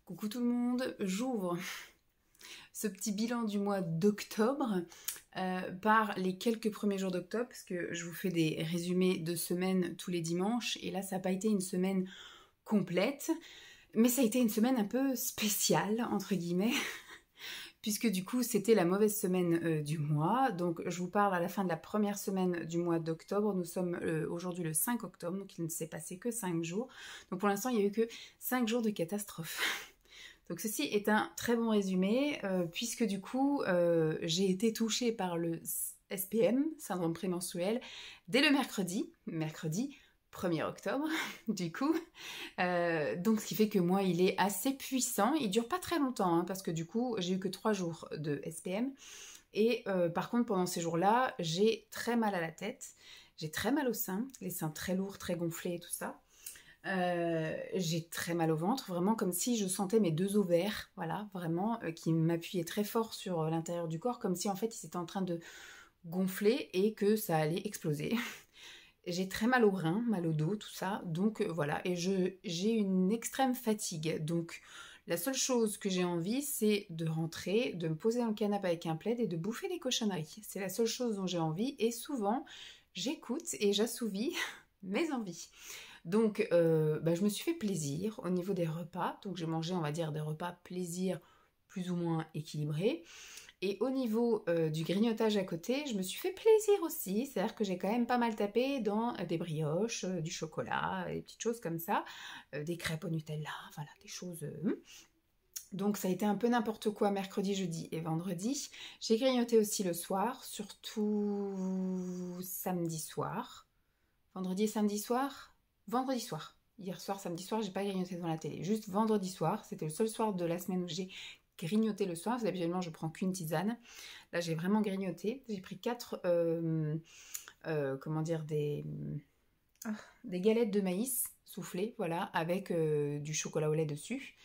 Coucou tout le monde, j'ouvre ce petit bilan du mois d'octobre par les quelques premiers jours d'octobre parce que je vous fais des résumés de semaines tous les dimanches et là ça n'a pas été une semaine complète mais ça a été une semaine un peu spéciale entre guillemets puisque du coup c'était la mauvaise semaine du mois. Donc je vous parle à la fin de la première semaine du mois d'octobre. Nous sommes aujourd'hui le 5 octobre, donc il ne s'est passé que 5 jours. Donc pour l'instant il n'y a eu que 5 jours de catastrophe. Donc ceci est un très bon résumé puisque du coup j'ai été touchée par le SPM, syndrome prémenstruel, dès le mercredi 1er octobre, du coup. Donc ce qui fait que moi il est assez puissant, il dure pas très longtemps hein, parce que du coup j'ai eu que 3 jours de SPM et par contre pendant ces jours-là j'ai très mal à la tête, j'ai très mal au sein, les seins très lourds, très gonflés et tout ça. J'ai très mal au ventre, vraiment comme si je sentais mes deux ovaires, voilà, vraiment, qui m'appuyaient très fort sur l'intérieur du corps, comme si en fait ils étaient en train de gonfler et que ça allait exploser. J'ai très mal au rein, mal au dos, tout ça, donc voilà, et j'ai une extrême fatigue, donc la seule chose que j'ai envie, c'est de rentrer, de me poser dans le canapé avec un plaid et de bouffer des cochonneries. C'est la seule chose dont j'ai envie, et souvent, j'écoute et j'assouvis mes envies. Donc, je me suis fait plaisir au niveau des repas. Donc, j'ai mangé, on va dire, des repas plaisir plus ou moins équilibrés. Et au niveau du grignotage à côté, je me suis fait plaisir aussi. C'est-à-dire que j'ai quand même pas mal tapé dans des brioches, du chocolat, des petites choses comme ça, des crêpes au Nutella, voilà, des choses... Donc ça a été un peu n'importe quoi mercredi, jeudi et vendredi. J'ai grignoté aussi le soir, surtout samedi soir. Vendredi et samedi soir? Vendredi soir. Hier soir, samedi soir, j'ai pas grignoté devant la télé. Juste vendredi soir, c'était le seul soir de la semaine où j'ai grignoté le soir. Habituellement, je prends qu'une tisane. Là, j'ai vraiment grignoté. J'ai pris 4, comment dire, des galettes de maïs soufflées, voilà, avec du chocolat au lait dessus.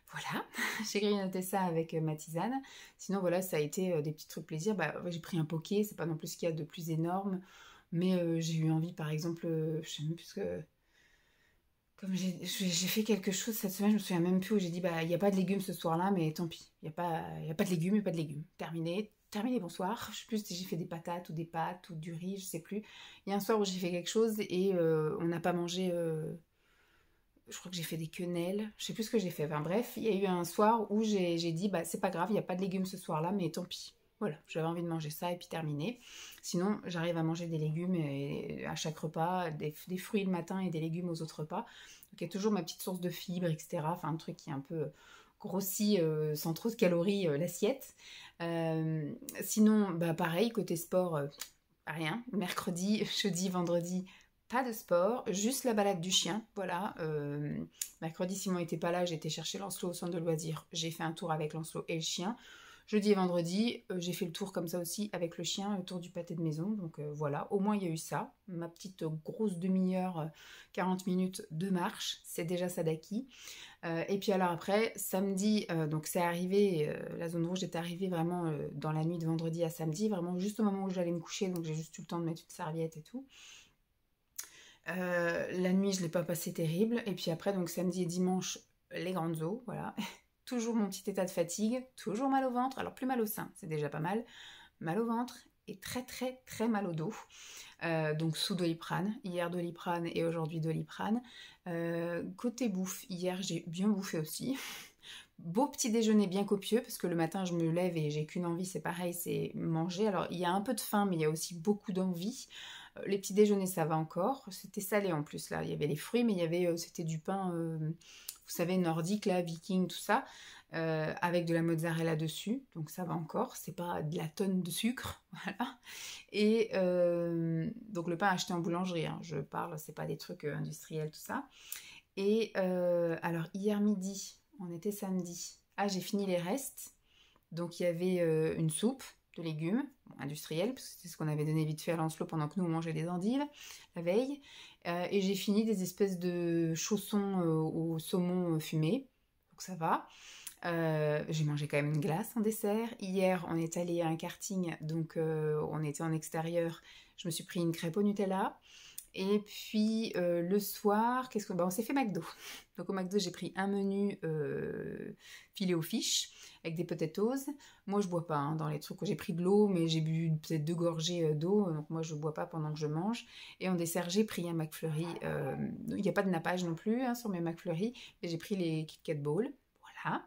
Voilà, j'ai grignoté ça avec ma tisane. Sinon, voilà, ça a été des petits trucs plaisir. J'ai pris un poké, c'est pas non plus ce qu'il y a de plus énorme. Mais j'ai eu envie, par exemple, je sais même plus que... Comme j'ai fait quelque chose cette semaine, je me souviens même plus où j'ai dit, il n'y a pas de légumes ce soir-là, mais tant pis. Il y a pas de légumes, il n'y a pas de légumes. Terminé, bonsoir. Je sais plus si j'ai fait des patates ou des pâtes ou du riz, je sais plus. Il y a un soir où j'ai fait quelque chose et on n'a pas mangé... je crois que j'ai fait des quenelles, je sais plus ce que j'ai fait. Enfin bref, il y a eu un soir où j'ai dit, c'est pas grave, il n'y a pas de légumes ce soir-là, mais tant pis. Voilà, j'avais envie de manger ça et puis terminer. Sinon, j'arrive à manger des légumes à chaque repas, des fruits le matin et des légumes aux autres repas. Donc il y a toujours ma petite source de fibres, etc. Enfin, un truc qui est un peu grossi, sans trop de calories, l'assiette. Sinon, pareil, côté sport, rien. Mercredi, jeudi, vendredi, pas de sport, juste la balade du chien, voilà. Mercredi, Simon n'était pas là, j'ai été chercher Lancelot au centre de loisirs. J'ai fait un tour avec Lancelot et le chien. Jeudi et vendredi, j'ai fait le tour comme ça aussi avec le chien, le tour du pâté de maison. Donc voilà, au moins il y a eu ça. Ma petite grosse demi-heure, 40 minutes de marche, c'est déjà ça d'acquis. Et puis alors après, samedi, donc c'est arrivé, la zone rouge est arrivée vraiment dans la nuit de vendredi à samedi, vraiment juste au moment où j'allais me coucher, donc j'ai juste eu le temps de mettre une serviette et tout. La nuit, je ne l'ai pas passé terrible. Et puis après, donc samedi et dimanche, les grandes eaux, voilà. Toujours mon petit état de fatigue, toujours mal au ventre. Alors plus mal au sein, c'est déjà pas mal. Mal au ventre et très très très mal au dos. Donc sous Doliprane. Hier Doliprane et aujourd'hui Doliprane. Côté bouffe, hier j'ai bien bouffé aussi. Beau petit déjeuner bien copieux parce que le matin je me lève et j'ai qu'une envie, c'est pareil, c'est manger. Alors il y a un peu de faim mais il y a aussi beaucoup d'envie. Les petits déjeuners ça va encore, c'était salé en plus là, il y avait les fruits mais il y avait c'était du pain, vous savez nordique là, viking tout ça, avec de la mozzarella dessus, donc ça va encore, c'est pas de la tonne de sucre, voilà. Et donc le pain acheté en boulangerie, hein, je parle, c'est pas des trucs industriels tout ça. Et alors hier midi, on était samedi, j'ai fini les restes, donc il y avait une soupe de légumes, industriels, parce que c'est ce qu'on avait donné vite fait à Lancelot pendant que nous on mangeait des endives la veille, et j'ai fini des espèces de chaussons au saumon fumé, donc ça va. J'ai mangé quand même une glace en dessert. Hier, on est allé à un karting, donc on était en extérieur. Je me suis pris une crêpe au Nutella. Et puis le soir, on s'est fait McDo. Donc au McDo, j'ai pris un menu filet aux fiches avec des potatoes. Moi je bois pas hein, dans les trucs où j'ai pris de l'eau, mais j'ai bu peut-être 2 gorgées d'eau, donc moi je bois pas pendant que je mange. Et en dessert j'ai pris un McFlurry, il n'y a pas de nappage non plus hein, sur mes McFlurry, mais j'ai pris les Kit Kat Bowl, voilà.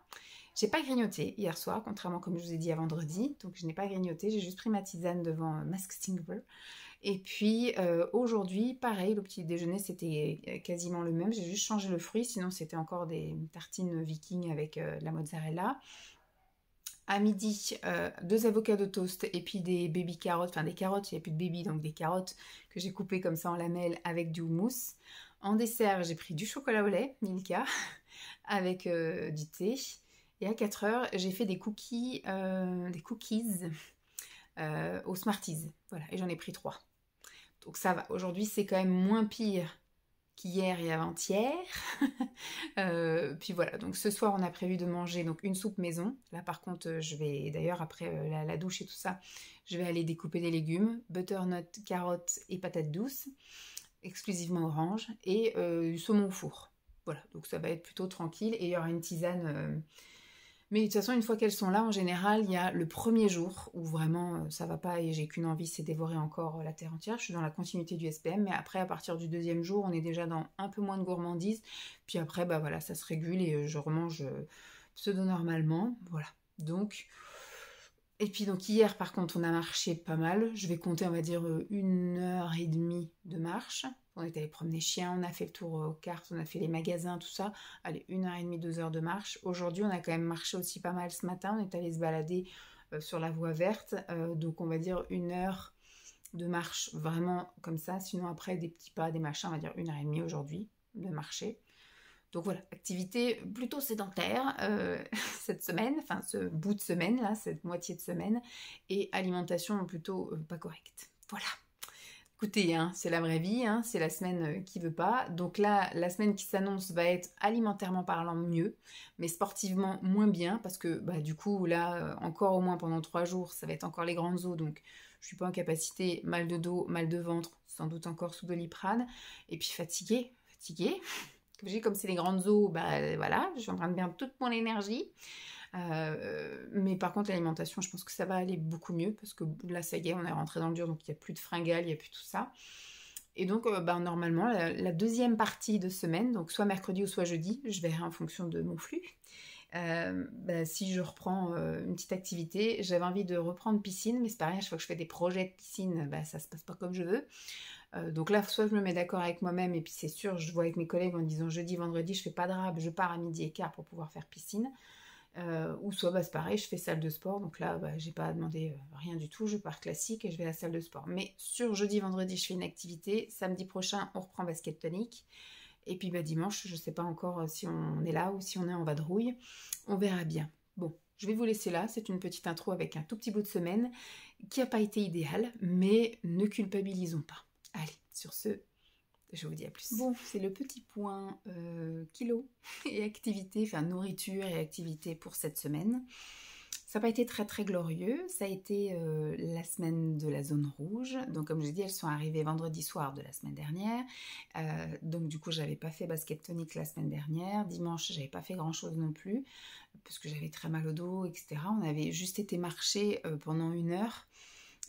J'ai pas grignoté hier soir, contrairement comme je vous ai dit à vendredi, donc je n'ai pas grignoté, j'ai juste pris ma tisane devant Mask Singer. Et puis aujourd'hui, pareil, le petit déjeuner c'était quasiment le même, j'ai juste changé le fruit, sinon c'était encore des tartines viking avec de la mozzarella. À midi, 2 avocats de toast et puis des baby carottes, enfin des carottes, il n'y a plus de baby, donc des carottes que j'ai coupées comme ça en lamelles avec du houmous. En dessert, j'ai pris du chocolat au lait, Milka, avec du thé. Et à 4 heures, j'ai fait des cookies aux Smarties. Voilà, et j'en ai pris 3. Donc ça va. Aujourd'hui, c'est quand même moins pire qu'hier et avant-hier. Puis voilà, donc ce soir, on a prévu de manger donc une soupe maison. Là, par contre, je vais, d'ailleurs, après la douche et tout ça, je vais aller découper des légumes, butternut, carottes et patates douces, exclusivement orange, et du saumon au four. Voilà, donc ça va être plutôt tranquille. Et il y aura une tisane... Mais de toute façon, une fois qu'elles sont là, en général, il y a le premier jour où vraiment ça va pas et j'ai qu'une envie, c'est dévorer encore la terre entière. Je suis dans la continuité du SPM, mais après, à partir du 2e jour, on est déjà dans un peu moins de gourmandise. Puis après, bah voilà, ça se régule et je remange pseudo-normalement. Voilà. Donc, et puis donc hier, par contre, on a marché pas mal. Je vais compter, on va dire, 1h30 de marche. On est allé promener chien, on a fait le tour aux cartes, on a fait les magasins, tout ça. Allez, 1h30, 2 heures de marche. Aujourd'hui, on a quand même marché aussi pas mal ce matin. On est allé se balader sur la voie verte. Donc, on va dire 1 heure de marche vraiment comme ça. Sinon, après, des petits pas, des machins, on va dire 1h30 aujourd'hui de marcher. Donc voilà, activité plutôt sédentaire cette semaine, enfin ce bout de semaine là, cette moitié de semaine, et alimentation plutôt pas correcte. Voilà. Écoutez, hein, c'est la vraie vie, hein, c'est la semaine qui veut pas. Donc là, la semaine qui s'annonce va être alimentairement parlant mieux, mais sportivement moins bien, parce que bah, du coup, là, encore au moins pendant 3 jours, ça va être encore les grandes eaux, donc je suis pas en capacité, mal de dos, mal de ventre, sans doute encore sous Doliprane, et puis fatiguée. Comme c'est les grandes eaux, bah voilà, je suis en train de perdre toute mon énergie. Mais par contre, l'alimentation, je pense que ça va aller beaucoup mieux parce que là, ça y est, on est rentré dans le dur, donc il n'y a plus de fringales, il n'y a plus tout ça. Et donc, normalement, la deuxième partie de semaine, donc soit mercredi ou soit jeudi, je verrai en fonction de mon flux. Si je reprends une petite activité, j'avais envie de reprendre piscine, mais c'est pareil, à chaque fois que je fais des projets de piscine, ça se passe pas comme je veux. Donc là, soit je me mets d'accord avec moi-même et puis c'est sûr, je vois avec mes collègues en disant jeudi, vendredi, je fais pas de rab, je pars à 12h15 pour pouvoir faire piscine. Ou soit c'est pareil, je fais salle de sport, donc là j'ai pas à demander rien du tout, je pars classique et je vais à la salle de sport. Mais sur jeudi, vendredi, je fais une activité, samedi prochain, on reprend basket tonique, et puis dimanche, je sais pas encore si on est là ou si on est en vadrouille, on verra bien. Bon, je vais vous laisser là, c'est une petite intro avec un tout petit bout de semaine qui n'a pas été idéal, mais ne culpabilisons pas. Allez, sur ce, je vous dis à plus. Bon, c'est le petit point kilo et activité, enfin nourriture et activité pour cette semaine. Ça n'a pas été très très glorieux, ça a été la semaine de la zone rouge. Donc comme je dis, elles sont arrivées vendredi soir de la semaine dernière. Donc du coup, j'avais pas fait basket tonique la semaine dernière. Dimanche, j'avais pas fait grand chose non plus, parce que j'avais très mal au dos, etc. On avait juste été marcher pendant 1 heure.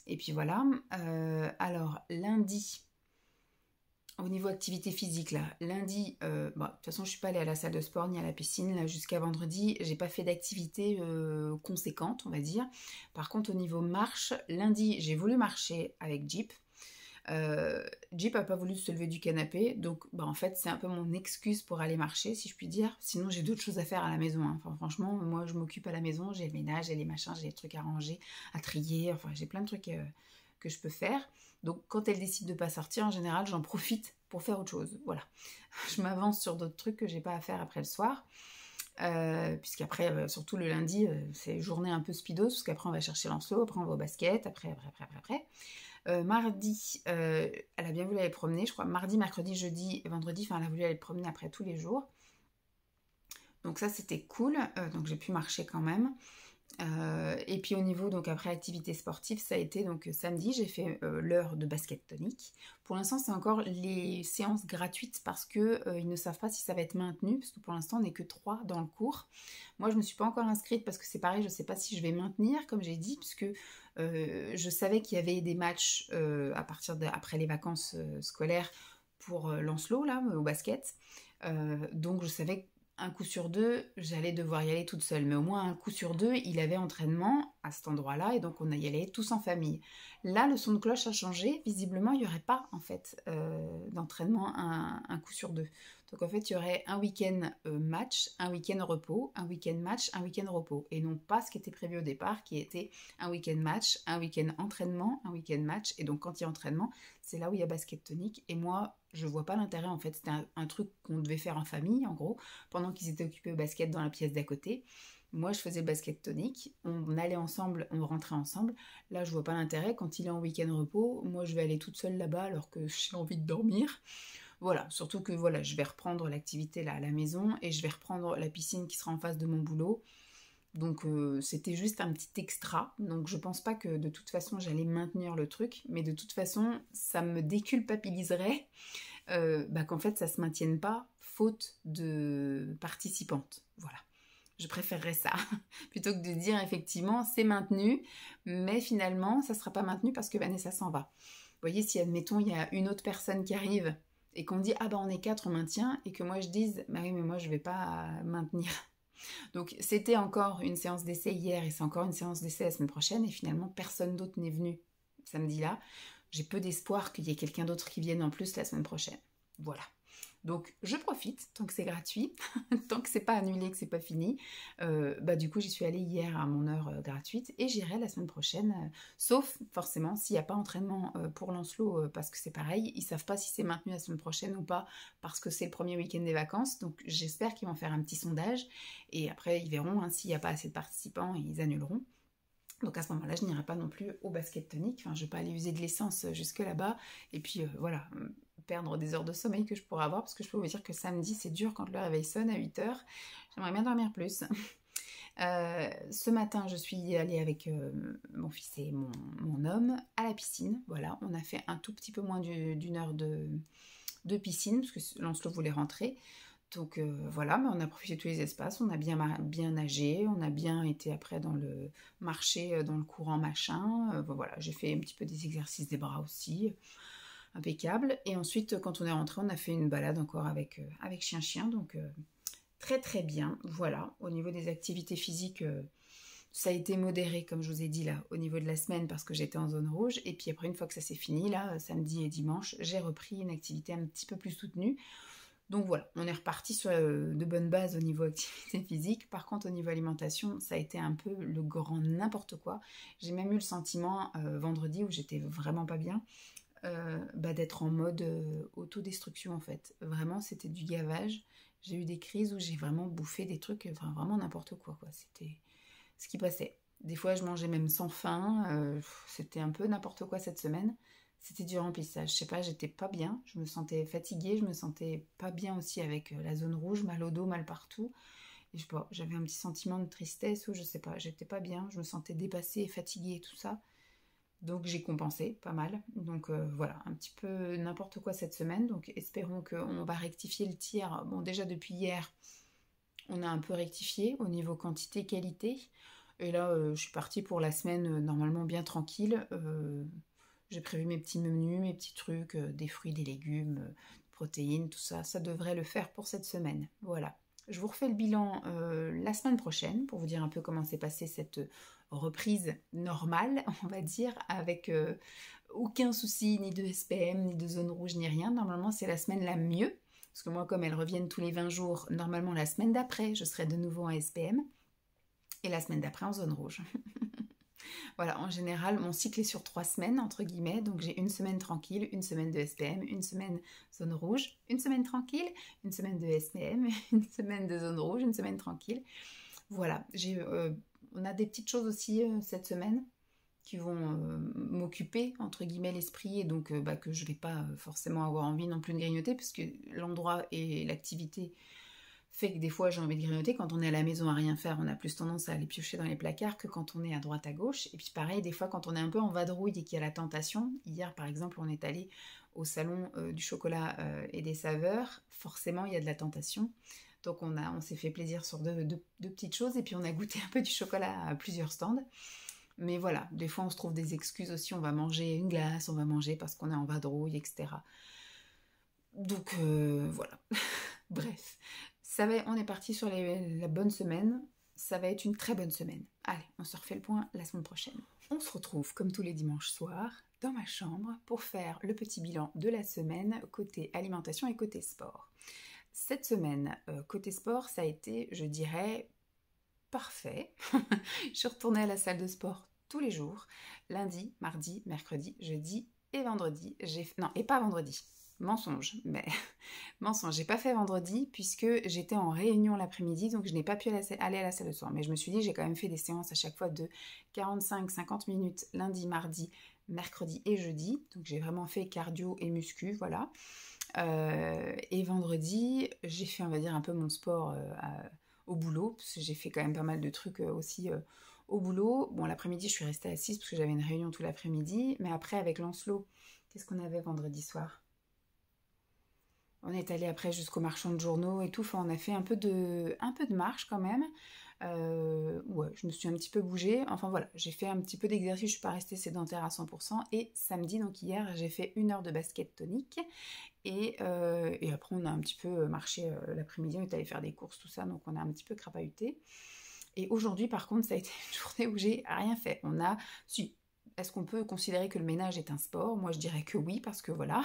Et puis voilà. Alors lundi, au niveau activité physique, là, lundi, de toute façon, je suis pas allée à la salle de sport ni à la piscine là jusqu'à vendredi. J'ai pas fait d'activité conséquente, on va dire. Par contre, au niveau marche, lundi, j'ai voulu marcher avec Jeep. Jeep a pas voulu se lever du canapé, donc en fait, c'est un peu mon excuse pour aller marcher, si je puis dire. Sinon, j'ai d'autres choses à faire à la maison. Hein. Enfin, franchement, moi, je m'occupe à la maison. J'ai le ménage, j'ai les machins, j'ai les trucs à ranger, à trier. Enfin, j'ai plein de trucs que je peux faire. Donc quand elle décide de pas sortir, en général, j'en profite pour faire autre chose. Voilà. Je m'avance sur d'autres trucs que j'ai pas à faire après le soir. Puisqu'après, surtout le lundi, c'est journée un peu speedos, parce qu'après on va chercher Lancelot, après on va au basket, après. Mardi, elle a bien voulu aller promener, je crois. Mardi, mercredi, jeudi et vendredi, elle a voulu aller promener après tous les jours. Donc ça, c'était cool. Donc j'ai pu marcher quand même. Et puis au niveau, donc après activité sportive, ça a été donc samedi, j'ai fait l'heure de basket tonique. Pour l'instant, c'est encore les séances gratuites parce que ils ne savent pas si ça va être maintenu, parce que pour l'instant, on n'est que 3 dans le cours. Moi, je me suis pas encore inscrite parce que c'est pareil, je ne sais pas si je vais maintenir, comme j'ai dit, puisque je savais qu'il y avait des matchs à partir après les vacances scolaires pour Lancelot, là, au basket. Donc je savais un coup sur deux, j'allais devoir y aller toute seule. Mais au moins un coup sur deux, il avait entraînement à cet endroit-là et donc on y allait tous en famille. Là, le son de cloche a changé. Visiblement, il n'y aurait pas en fait d'entraînement un coup sur deux. Donc en fait, il y aurait un week-end match, un week-end repos, un week-end match, un week-end repos. Et non pas ce qui était prévu au départ, qui était un week-end match, un week-end entraînement, un week-end match. Et donc quand il y a entraînement, c'est là où il y a basket tonique. Et moi, je vois pas l'intérêt en fait. C'était un truc qu'on devait faire en famille en gros, pendant qu'ils étaient occupés au basket dans la pièce d'à côté. Moi, je faisais le basket tonique, on allait ensemble, on rentrait ensemble. Là, je vois pas l'intérêt. Quand il est en week-end repos, moi, je vais aller toute seule là-bas alors que j'ai envie de dormir. Voilà, surtout que voilà, je vais reprendre l'activité là à la maison et je vais reprendre la piscine qui sera en face de mon boulot. Donc c'était juste un petit extra. Donc je pense pas que de toute façon j'allais maintenir le truc, mais de toute façon ça me déculpabiliserait qu'en fait ça se maintienne pas faute de participantes. Voilà. Je préférerais ça plutôt que de dire effectivement c'est maintenu, mais finalement ça sera pas maintenu parce que Vanessa s'en va. Vous voyez, si admettons il y a une autre personne qui arrive et qu'on dit ah bah on est 4 on maintient et que moi je dise bah oui mais moi je vais pas maintenir. Donc c'était encore une séance d'essai hier et c'est encore une séance d'essai la semaine prochaine et finalement personne d'autre n'est venu samedi là. J'ai peu d'espoir qu'il y ait quelqu'un d'autre qui vienne en plus la semaine prochaine. Voilà. Donc je profite tant que c'est gratuit, tant que c'est pas annulé, que c'est pas fini. Du coup j'y suis allée hier à mon heure gratuite et j'irai la semaine prochaine. Sauf forcément s'il n'y a pas entraînement pour Lancelot parce que c'est pareil, ils savent pas si c'est maintenu la semaine prochaine ou pas parce que c'est le premier week-end des vacances. Donc j'espère qu'ils vont faire un petit sondage et après ils verront s'il n'y a pas assez de participants, ils annuleront. Donc à ce moment-là, je n'irai pas non plus au basket tonique. Enfin, je ne vais pas aller user de l'essence jusque là-bas. Et puis voilà, perdre des heures de sommeil que je pourrais avoir. Parce que je peux vous dire que samedi, c'est dur quand le réveil sonne à 8 heures. J'aimerais bien dormir plus. Ce matin, je suis allée avec mon fils et mon homme à la piscine. Voilà, on a fait un tout petit peu moins d'une heure de piscine. Parce que Lancelot voulait rentrer. Donc voilà, mais on a profité de tous les espaces, on a bien nagé, on a bien été après dans le marché, dans le courant machin. Voilà, j'ai fait un petit peu des exercices des bras aussi, impeccable. Et ensuite, quand on est rentré, on a fait une balade encore avec chien-chien, donc très très bien. Voilà, au niveau des activités physiques, ça a été modéré, comme je vous ai dit là, au niveau de la semaine parce que j'étais en zone rouge. Et puis après, une fois que ça s'est fini, là, samedi et dimanche, j'ai repris une activité un petit peu plus soutenue. Donc voilà, on est reparti sur de bonnes bases au niveau activité physique. Par contre, au niveau alimentation, ça a été un peu le grand n'importe quoi. J'ai même eu le sentiment vendredi où j'étais vraiment pas bien d'être en mode autodestruction en fait. Vraiment, c'était du gavage. J'ai eu des crises où j'ai vraiment bouffé des trucs, enfin vraiment n'importe quoi. C'était ce qui passait. Des fois, je mangeais même sans faim. C'était un peu n'importe quoi cette semaine. C'était du remplissage. Je sais pas, j'étais pas bien. Je me sentais fatiguée. Je me sentais pas bien aussi avec la zone rouge, mal au dos, mal partout. Et je sais pas, j'avais un petit sentiment de tristesse ou je sais pas, j'étais pas bien. Je me sentais dépassée, fatiguée et tout ça. Donc j'ai compensé pas mal. Donc voilà, un petit peu n'importe quoi cette semaine. Donc espérons qu'on va rectifier le tir. Bon, déjà depuis hier, on a un peu rectifié au niveau quantité-qualité. Et là, je suis partie pour la semaine normalement bien tranquille. J'ai prévu mes petits menus, mes petits trucs, des fruits, des légumes, protéines, tout ça. Ça devrait le faire pour cette semaine. Voilà. Je vous refais le bilan la semaine prochaine pour vous dire un peu comment s'est passée cette reprise normale, on va dire, avec aucun souci, ni de SPM, ni de zone rouge, ni rien. Normalement, c'est la semaine la mieux. Parce que moi, comme elles reviennent tous les 20 jours, normalement la semaine d'après, je serai de nouveau en SPM. Et la semaine d'après en zone rouge. Voilà, en général, mon cycle est sur 3 semaines, entre guillemets. Donc j'ai une semaine tranquille, une semaine de SPM, une semaine zone rouge, une semaine tranquille, une semaine de SPM, une semaine de zone rouge, une semaine tranquille. Voilà, on a des petites choses aussi cette semaine qui vont m'occuper, entre guillemets, l'esprit, et donc que je vais pas forcément avoir envie non plus de grignoter, parce que l'endroit et l'activité fait que des fois j'ai envie de grignoter. Quand on est à la maison à rien faire, on a plus tendance à aller piocher dans les placards que quand on est à droite à gauche. Et puis pareil, des fois quand on est un peu en vadrouille et qu'il y a la tentation, hier par exemple on est allé au salon du chocolat et des saveurs, forcément il y a de la tentation. Donc on s'est fait plaisir sur deux petites choses et puis on a goûté un peu du chocolat à plusieurs stands. Mais voilà, des fois on se trouve des excuses aussi, on va manger une glace, on va manger parce qu'on est en vadrouille, etc. Donc voilà, bref. On est parti sur la bonne semaine. Ça va être une très bonne semaine. Allez, on se refait le point la semaine prochaine. On se retrouve comme tous les dimanches soirs dans ma chambre pour faire le petit bilan de la semaine côté alimentation et côté sport. Cette semaine, côté sport, ça a été, je dirais, parfait. Je suis retournée à la salle de sport tous les jours, lundi, mardi, mercredi, jeudi et vendredi. Non, et pas vendredi. Mensonge, mais mensonge, j'ai pas fait vendredi puisque j'étais en réunion l'après-midi, donc je n'ai pas pu aller à la salle de sport. Mais je me suis dit, j'ai quand même fait des séances à chaque fois de 45-50 minutes lundi, mardi, mercredi et jeudi. Donc j'ai vraiment fait cardio et muscu, voilà. Et vendredi, j'ai fait, on va dire, un peu mon sport au boulot, parce que j'ai fait quand même pas mal de trucs aussi au boulot. Bon, l'après-midi, je suis restée assise parce que j'avais une réunion tout l'après-midi. Mais après, avec Lancelot, qu'est-ce qu'on avait vendredi soir? On est allé après jusqu'au marchand de journaux et tout. Enfin, on a fait un peu de marche quand même. Ouais, je me suis un petit peu bougée. Enfin voilà, j'ai fait un petit peu d'exercice. Je suis pas restée sédentaire à 100%. Et samedi, donc hier, j'ai fait 1 heure de basket tonique. Et après, on a un petit peu marché l'après-midi. On est allé faire des courses, tout ça. Donc, on a un petit peu crapahuté. Et aujourd'hui, par contre, ça a été une journée où j'ai rien fait. Est-ce qu'on peut considérer que le ménage est un sport? Moi, je dirais que oui, parce que voilà,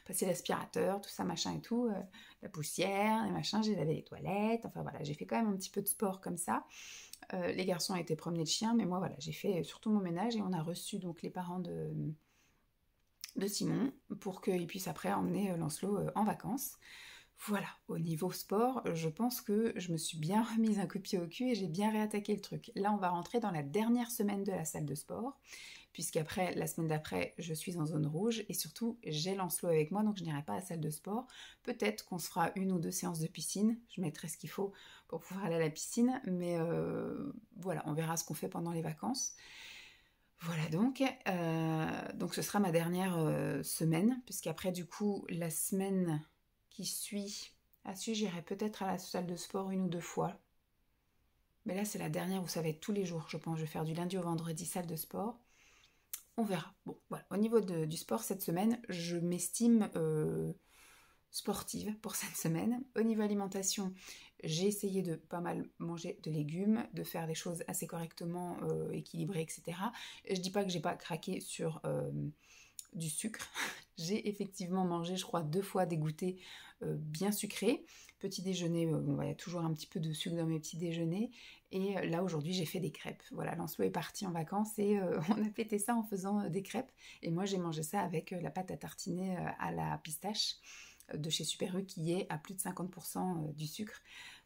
passer l'aspirateur, tout ça, machin et tout, la poussière, et machin, j'ai lavé les toilettes, enfin voilà, j'ai fait quand même un petit peu de sport comme ça. Les garçons ont été promener le chien, mais moi, voilà, j'ai fait surtout mon ménage et on a reçu donc les parents de Simon pour qu'ils puissent après emmener Lancelot en vacances. Voilà, au niveau sport, je pense que je me suis bien remise un coup de pied au cul et j'ai bien réattaqué le truc. Là, on va rentrer dans la dernière semaine de la salle de sport, puisqu'après, la semaine d'après, je suis en zone rouge et surtout, j'ai Lancelot avec moi, donc je n'irai pas à la salle de sport. Peut-être qu'on se fera 1 ou 2 séances de piscine, je mettrai ce qu'il faut pour pouvoir aller à la piscine, mais voilà, on verra ce qu'on fait pendant les vacances. Voilà donc ce sera ma dernière semaine, puisqu'après du coup, la semaine qui suit, j'irai peut-être à la salle de sport 1 ou 2 fois. Mais là, c'est la dernière où ça va être tous les jours, je pense. Je vais faire du lundi au vendredi salle de sport. On verra. Bon, voilà. Au niveau du sport cette semaine, je m'estime sportive pour cette semaine. Au niveau alimentation, j'ai essayé de pas mal manger de légumes, de faire des choses assez correctement équilibrées, etc. Et je dis pas que j'ai pas craqué sur du sucre. J'ai effectivement mangé, je crois, 2 fois des goûters bien sucrés. Petit déjeuner, bon, il y a toujours un petit peu de sucre dans mes petits déjeuners. Et là, aujourd'hui, j'ai fait des crêpes. Voilà, Lancelot est parti en vacances et on a fêté ça en faisant des crêpes. Et moi, j'ai mangé ça avec la pâte à tartiner à la pistache de chez Super U qui est à plus de 50% du sucre.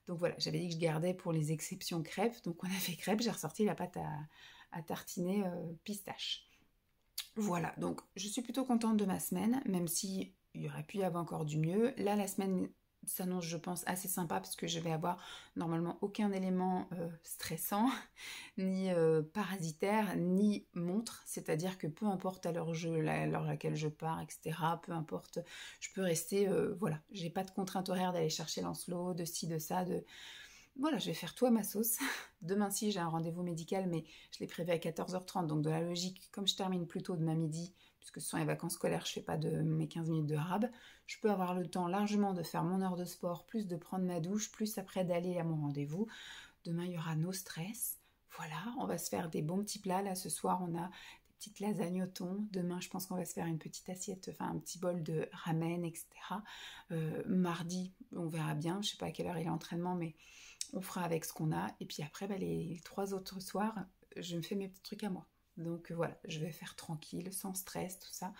Donc voilà, j'avais dit que je gardais pour les exceptions crêpes. Donc on a fait crêpes, j'ai ressorti la pâte à tartiner pistache. Voilà, donc je suis plutôt contente de ma semaine, même si il y aurait pu y avoir encore du mieux. Là, la semaine s'annonce, je pense, assez sympa parce que je vais avoir normalement aucun élément stressant, ni parasitaire, ni montre. C'est-à-dire que peu importe à l'heure à laquelle je pars, etc., peu importe, je peux rester, voilà. J'ai pas de contrainte horaire d'aller chercher Lancelot, de ci, de ça, Voilà, je vais faire tout à ma sauce. Demain, si j'ai un rendez-vous médical, mais je l'ai prévu à 14h30, donc de la logique, comme je termine plus tôt demain midi, puisque ce sont les vacances scolaires, je ne fais pas de mes 15 minutes de rab, je peux avoir le temps largement de faire mon heure de sport, plus de prendre ma douche, plus après d'aller à mon rendez-vous. Demain, il y aura no stress. Voilà, on va se faire des bons petits plats. Là, ce soir, on a des petites lasagnes au thon. Demain, je pense qu'on va se faire une petite assiette, enfin un petit bol de ramen, etc. Mardi, on verra bien. Je ne sais pas à quelle heure il est l'entraînement, mais on fera avec ce qu'on a. Et puis après, les 3 autres soirs, je me fais mes petits trucs à moi. Donc voilà, je vais faire tranquille, sans stress, tout ça.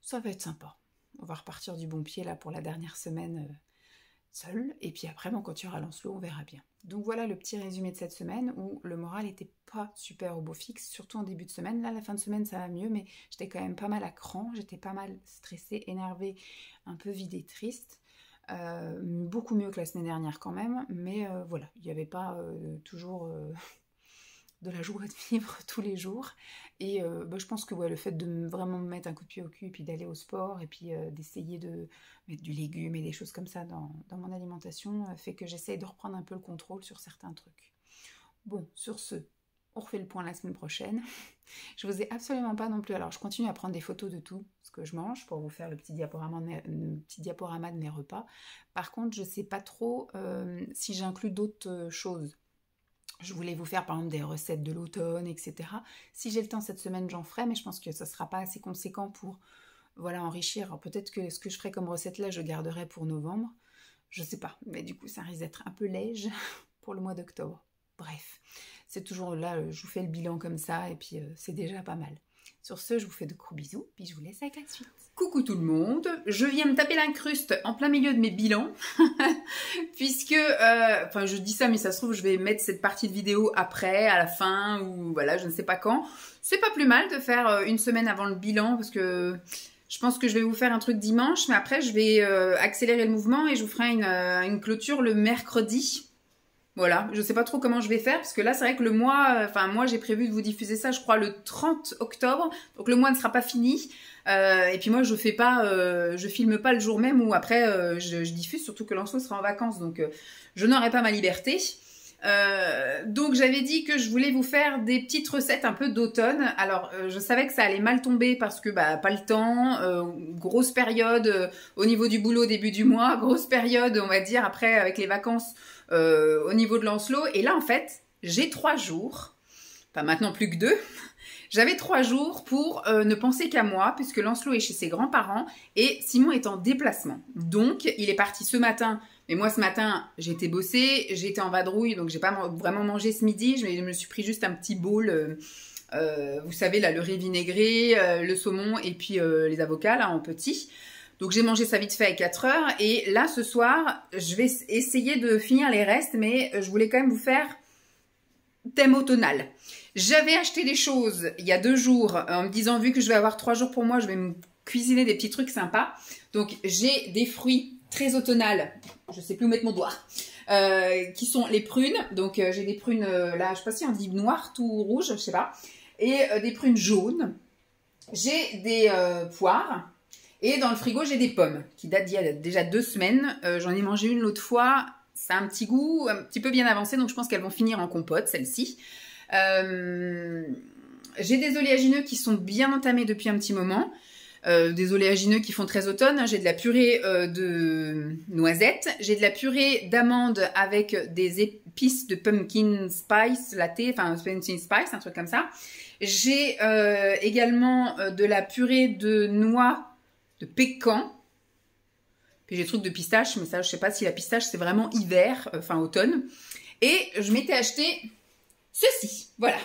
Ça va être sympa. On va repartir du bon pied là pour la dernière semaine seule. Et puis après, quand il y aura Lancelot, on verra bien. Donc voilà le petit résumé de cette semaine où le moral n'était pas super au beau fixe, surtout en début de semaine. Là, la fin de semaine, ça va mieux, mais j'étais quand même pas mal à cran. J'étais pas mal stressée, énervée, un peu vidée, triste. beaucoup mieux que la semaine dernière quand même, mais voilà, il n'y avait pas toujours de la joie de vivre tous les jours. Et je pense que ouais, le fait de vraiment me mettre un coup de pied au cul, et puis d'aller au sport, et puis d'essayer de mettre du légume et des choses comme ça dans mon alimentation, fait que j'essaye de reprendre un peu le contrôle sur certains trucs. Bon, sur ce, on refait le point la semaine prochaine. Je vous ai absolument pas non plus... Alors, je continue à prendre des photos de tout ce que je mange pour vous faire le petit diaporama de mes repas. Par contre, je sais pas trop si j'inclus d'autres choses. Je voulais vous faire par exemple des recettes de l'automne, etc. Si j'ai le temps cette semaine, j'en ferai, mais je pense que ça ne sera pas assez conséquent pour voilà, enrichir. Peut-être que ce que je ferai comme recette là, je garderai pour novembre. Je ne sais pas, mais du coup, ça risque d'être un peu léger pour le mois d'octobre. Bref, c'est toujours là, je vous fais le bilan comme ça, et puis c'est déjà pas mal. Sur ce, je vous fais de gros bisous, puis je vous laisse avec la suite. Coucou tout le monde, je viens me taper l'incruste en plein milieu de mes bilans, puisque, enfin je dis ça mais ça se trouve je vais mettre cette partie de vidéo après, à la fin, ou voilà, je ne sais pas quand. C'est pas plus mal de faire une semaine avant le bilan, parce que je pense que je vais vous faire un truc dimanche, mais après je vais accélérer le mouvement et je vous ferai une clôture le mercredi. Voilà, je sais pas trop comment je vais faire, parce que là, c'est vrai que le mois, moi, j'ai prévu de vous diffuser ça, je crois, le 30 octobre. Donc, le mois ne sera pas fini. Et puis moi, je filme pas le jour même ou après, je diffuse, surtout que Lancelot sera en vacances. Donc, je n'aurai pas ma liberté. Donc, j'avais dit que je voulais vous faire des petites recettes un peu d'automne. Alors, je savais que ça allait mal tomber parce que, pas le temps, grosse période au niveau du boulot début du mois, grosse période, on va dire, après, avec les vacances, au niveau de Lancelot. Et là, en fait, j'ai 3 jours, enfin maintenant plus que 2, j'avais 3 jours pour ne penser qu'à moi, puisque Lancelot est chez ses grands-parents et Simon est en déplacement. Donc, il est parti ce matin, mais moi ce matin, j'ai été bosser, j'ai été en vadrouille, donc j'ai pas vraiment mangé ce midi, je me suis pris juste un petit bowl, vous savez, là, le riz vinaigré, le saumon et puis les avocats, là, en petit. Donc j'ai mangé ça vite fait à 4 heures et là ce soir je vais essayer de finir les restes, mais je voulais quand même vous faire thème automnal. J'avais acheté des choses il y a 2 jours en me disant vu que je vais avoir 3 jours pour moi, je vais me cuisiner des petits trucs sympas. Donc j'ai des fruits très automnal, je sais plus où mettre mon doigt, qui sont les prunes. Donc j'ai des prunes là, je sais pas si on dit noir tout rouge, je sais pas, et des prunes jaunes. J'ai des poires. Et dans le frigo, j'ai des pommes qui datent d'il y a déjà 2 semaines. J'en ai mangé une l'autre fois. Ça a un petit goût un petit peu bien avancé, donc je pense qu'elles vont finir en compote, celles-ci. J'ai des oléagineux qui sont bien entamés depuis un petit moment. Des oléagineux qui font très automne. J'ai de la purée de noisettes. J'ai de la purée d'amandes avec des épices de pumpkin spice latte, enfin pumpkin spice, un truc comme ça. J'ai également de la purée de noix de pécan, puis j'ai des trucs de pistache, mais ça je sais pas si la pistache c'est vraiment hiver, enfin automne, et je m'étais acheté ceci, voilà,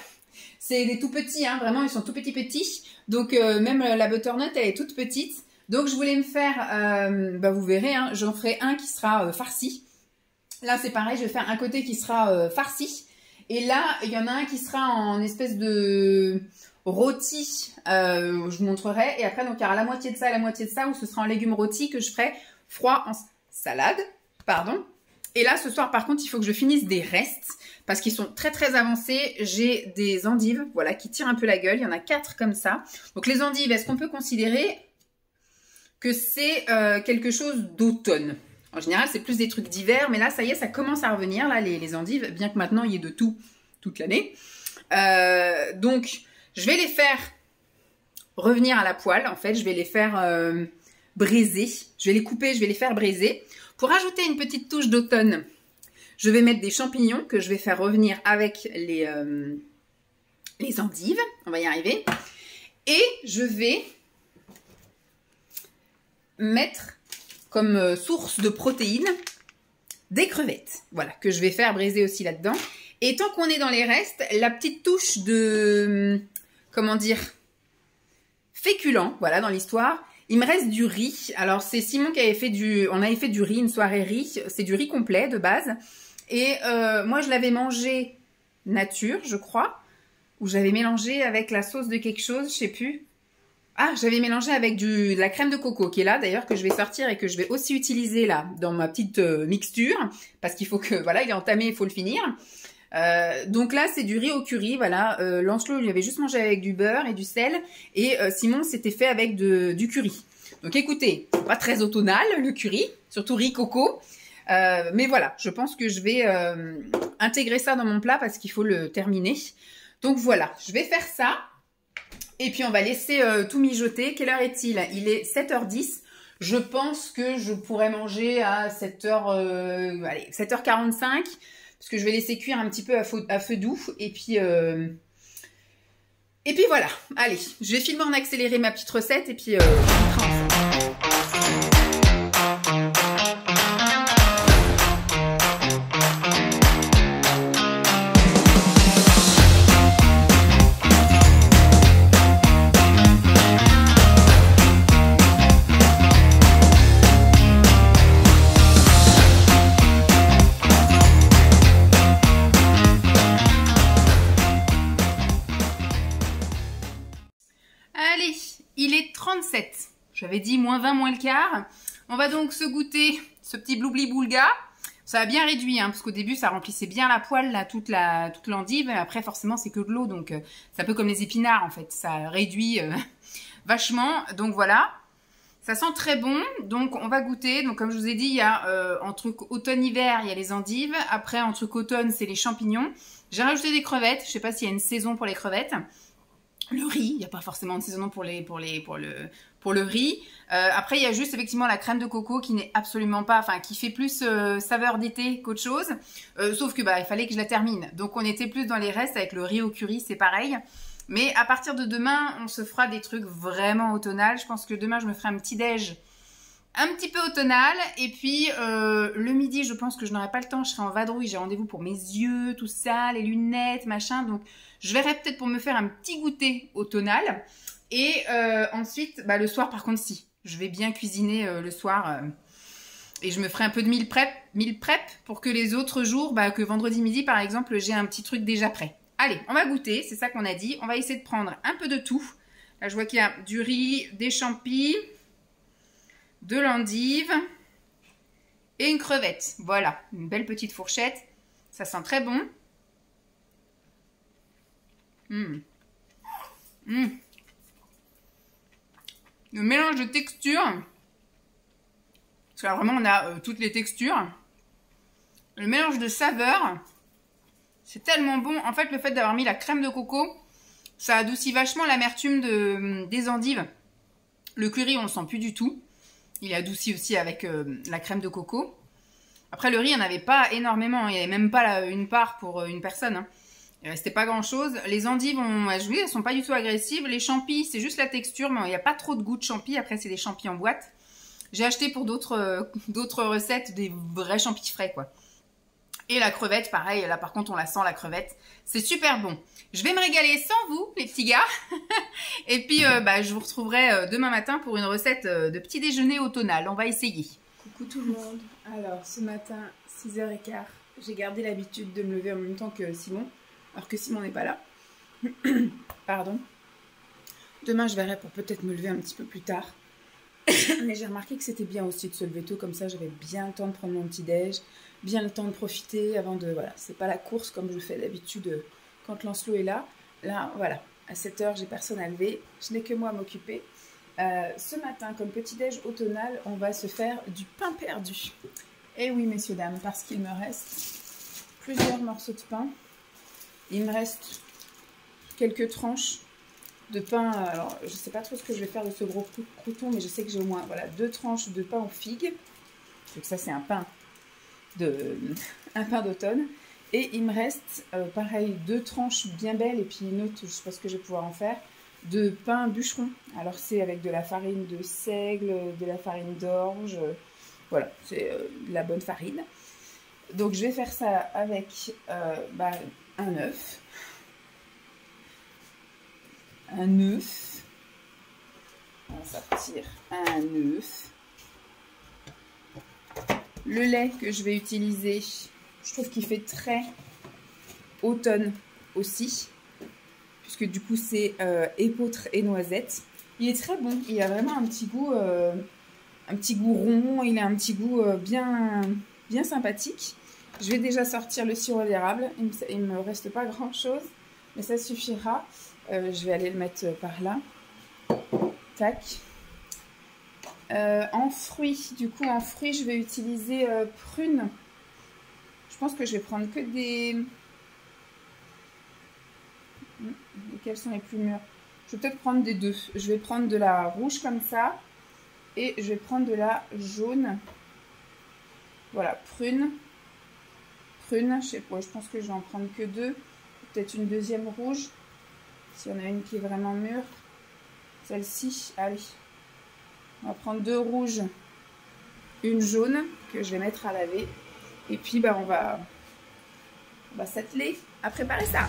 c'est des tout petits, hein, vraiment ils sont tout petits, donc même la butternut elle est toute petite, donc je voulais me faire, vous verrez, hein, j'en ferai un qui sera farci, là c'est pareil, je vais faire un côté qui sera farci, et là il y en a un qui sera en espèce de rôti, je vous montrerai, et après donc il y aura la moitié de ça et la moitié de ça, où ce sera en légumes rôtis que je ferai froid en salade, pardon. Et là ce soir par contre il faut que je finisse des restes, parce qu'ils sont très très avancés. J'ai des endives, voilà, qui tirent un peu la gueule, il y en a 4 comme ça. Donc les endives, est-ce qu'on peut considérer que c'est quelque chose d'automne? En général c'est plus des trucs d'hiver, mais là ça y est, ça commence à revenir, là les endives, bien que maintenant il y ait de tout, toute l'année. Donc je vais les faire revenir à la poêle, en fait. Je vais les faire braiser. Je vais les couper, je vais les faire braiser. Pour ajouter une petite touche d'automne, je vais mettre des champignons que je vais faire revenir avec les endives. On va y arriver. Et je vais mettre comme source de protéines des crevettes. Voilà, que je vais faire braiser aussi là-dedans. Et tant qu'on est dans les restes, la petite touche de... comment dire, féculent, voilà, dans l'histoire. Il me reste du riz. Alors, c'est Simon qui avait fait on avait fait du riz, une soirée riz. C'est du riz complet, de base. Et moi, je l'avais mangé nature, je crois. Ou j'avais mélangé avec la sauce de quelque chose, je sais plus. Ah, j'avais mélangé avec de la crème de coco qui est là d'ailleurs, que je vais sortir et que je vais aussi utiliser là dans ma petite mixture. Parce qu'il faut que, voilà, il est entamé, il faut le finir. Donc là, c'est du riz au curry, voilà. Lancelot, il avait juste mangé avec du beurre et du sel. Et Simon, c'était fait avec du curry. Donc écoutez, pas très automnal le curry, surtout riz coco. Mais voilà, je pense que je vais intégrer ça dans mon plat parce qu'il faut le terminer. Donc voilà, je vais faire ça. Et puis on va laisser tout mijoter. Quelle heure est-il? Il est 7h10. Je pense que je pourrais manger à 7h, allez, 7h45. Parce que je vais laisser cuire un petit peu à feu doux. Et puis voilà. Allez, je vais filmer en accéléré ma petite recette. Et puis on fera ensemble. Allez, il est 37. J'avais dit moins 20, moins le quart. On va donc se goûter ce petit bloubli boulga. Ça a bien réduit, hein, parce qu'au début, ça remplissait bien la poêle, là, toute l'endive. Après, forcément, c'est que de l'eau, donc c'est un peu comme les épinards, en fait. Ça réduit vachement. Donc voilà, ça sent très bon. Donc on va goûter. Donc comme je vous ai dit, il y a en truc automne-hiver, il y a les endives. Après, en truc automne, c'est les champignons. J'ai rajouté des crevettes. Je sais pas s'il y a une saison pour les crevettes. Le riz, il n'y a pas forcément de saison pour le riz. Après, il y a juste effectivement la crème de coco qui n'est absolument pas, enfin qui fait plus saveur d'été qu'autre chose. Sauf que bah il fallait que je la termine. Donc on était plus dans les restes avec le riz au curry, c'est pareil. Mais à partir de demain, on se fera des trucs vraiment automnal. Je pense que demain, je me ferai un petit déj un petit peu automnal. Et puis le midi, je pense que je n'aurai pas le temps. Je serai en vadrouille. J'ai rendez-vous pour mes yeux, tout ça, les lunettes, machin. Donc je verrai peut-être pour me faire un petit goûter automnal. Et ensuite, bah, le soir, par contre, si. Je vais bien cuisiner le soir. Et je me ferai un peu de meal prep pour que les autres jours, bah, que vendredi midi, par exemple, j'ai un petit truc déjà prêt. Allez, on va goûter. C'est ça qu'on a dit. On va essayer de prendre un peu de tout. Là, je vois qu'il y a du riz, des champis, de l'endive et une crevette. Voilà, une belle petite fourchette. Ça sent très bon. Le mélange de textures, parce que là, vraiment on a toutes les textures. Le mélange de saveurs, c'est tellement bon. En fait, le fait d'avoir mis la crème de coco, ça adoucit vachement l'amertume des endives. Le curry, on le sent plus du tout. Il est adouci aussi avec la crème de coco. Après, le riz, il n'y en avait pas énormément. Il n'y avait même pas une part pour une personne. Hein. Il restait pas grand chose. Les endives ont à jouer, elles sont pas du tout agressives. Les champis, c'est juste la texture, mais il n'y a pas trop de goût de champis. Après, c'est des champis en boîte. J'ai acheté pour d'autres recettes des vrais champis frais, quoi. Et la crevette, pareil, là par contre, on la sent, la crevette. C'est super bon. Je vais me régaler sans vous, les petits gars. Et puis, bah, je vous retrouverai demain matin pour une recette de petit déjeuner automnal. On va essayer. Coucou tout le monde. Alors, ce matin, 6h15, j'ai gardé l'habitude de me lever en même temps que Simon. Alors que Simon n'est pas là. Pardon. Demain, je verrai pour peut-être me lever un petit peu plus tard. Mais j'ai remarqué que c'était bien aussi de se lever tôt. Comme ça, j'avais bien le temps de prendre mon petit-déj. Bien le temps de profiter avant de... Voilà, c'est pas la course comme je le fais d'habitude quand Lancelot est là. Là, voilà. À 7h, j'ai personne à lever. Je n'ai que moi à m'occuper. Ce matin, comme petit-déj automnal, on va se faire du pain perdu. Et oui, messieurs, dames, parce qu'il me reste plusieurs morceaux de pain. Il me reste quelques tranches de pain. Alors, je ne sais pas trop ce que je vais faire de ce gros crouton, mais je sais que j'ai au moins voilà, 2 tranches de pain aux figues. Donc ça, c'est un pain d'automne. Et il me reste, pareil, 2 tranches bien belles et puis une autre, je ne sais pas ce que je vais pouvoir en faire, de pain bûcheron. Alors, c'est avec de la farine de seigle, de la farine d'orge. Voilà, c'est de la bonne farine. Donc, je vais faire ça avec un œuf. Un œuf. On va sortir un œuf. Le lait que je vais utiliser, je trouve qu'il fait très automne aussi. Puisque du coup, c'est épeautre et noisette. Il est très bon. Il a vraiment un petit goût rond. Il a un petit goût bien sympathique. Je vais déjà sortir le sirop d'érable. Il me reste pas grand-chose, mais ça suffira. Je vais aller le mettre par là. Tac. En fruits, du coup, en fruits, je vais utiliser prunes. Je pense que je vais prendre que des... Lesquelles sont les plus mûres? Je vais peut-être prendre des deux. Je vais prendre de la rouge comme ça. Et je vais prendre de la jaune. Voilà, prune. Prune, je sais pas, je pense que je vais en prendre que deux. Peut-être une deuxième rouge. S'il y en a une qui est vraiment mûre. Celle-ci, allez. On va prendre deux rouges, une jaune que je vais mettre à laver. Et puis bah, on va s'atteler à préparer ça.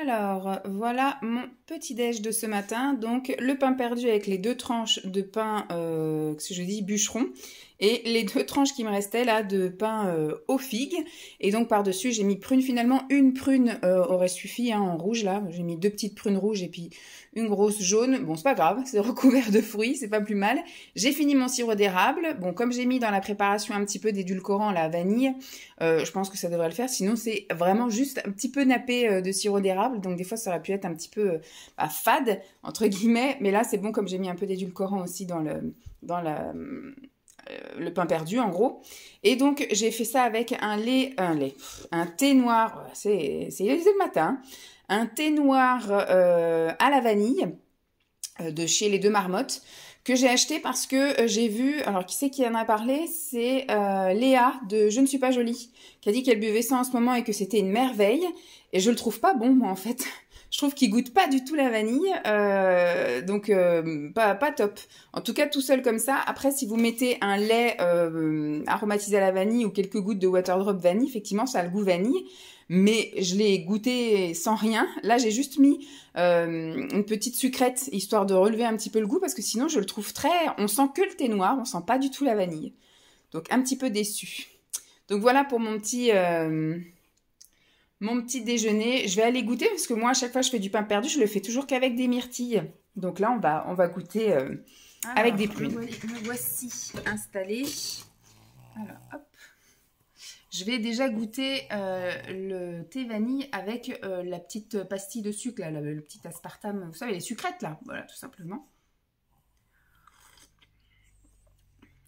Alors, voilà mon petit déj de ce matin. Donc, le pain perdu avec les deux tranches de pain, que je dis bûcheron, et les deux tranches qui me restaient là de pain aux figues. Et donc, par-dessus, j'ai mis prune. Finalement, une prune aurait suffi hein, en rouge là. J'ai mis deux petites prunes rouges et puis une grosse jaune. Bon, c'est pas grave, c'est recouvert de fruits, c'est pas plus mal. J'ai fini mon sirop d'érable. Bon, comme j'ai mis dans la préparation un petit peu d'édulcorant, la vanille, je pense que ça devrait le faire. Sinon, c'est vraiment juste un petit peu nappé de sirop d'érable. Donc, des fois, ça aurait pu être un petit peu fade, entre guillemets. Mais là, c'est bon comme j'ai mis un peu d'édulcorant aussi dans le pain perdu, en gros. Et donc, j'ai fait ça avec un thé noir. C'est le matin. Un thé noir à la vanille de chez Les Deux Marmottes que j'ai acheté parce que j'ai vu, alors qui c'est qui en a parlé? C'est Léa de Je ne suis pas jolie qui a dit qu'elle buvait ça en ce moment et que c'était une merveille. Et je le trouve pas bon, moi, en fait. Je trouve qu'il goûte pas du tout la vanille, donc pas top. En tout cas, tout seul comme ça. Après, si vous mettez un lait aromatisé à la vanille ou quelques gouttes de Waterdrop vanille, effectivement, ça a le goût vanille. Mais je l'ai goûté sans rien. Là, j'ai juste mis une petite sucrète, histoire de relever un petit peu le goût, parce que sinon, je le trouve très... On sent que le thé noir, on sent pas du tout la vanille. Donc, un petit peu déçu. Donc, voilà pour mon petit déjeuner. Je vais aller goûter, parce que moi, à chaque fois que je fais du pain perdu, je le fais toujours qu'avec des myrtilles. Donc là, on va goûter avec des prunes. Me voici installée. Alors, hop. Je vais déjà goûter le thé vanille avec la petite pastille de sucre, là, le petit aspartame, vous savez, les sucrètes, là. Voilà, tout simplement.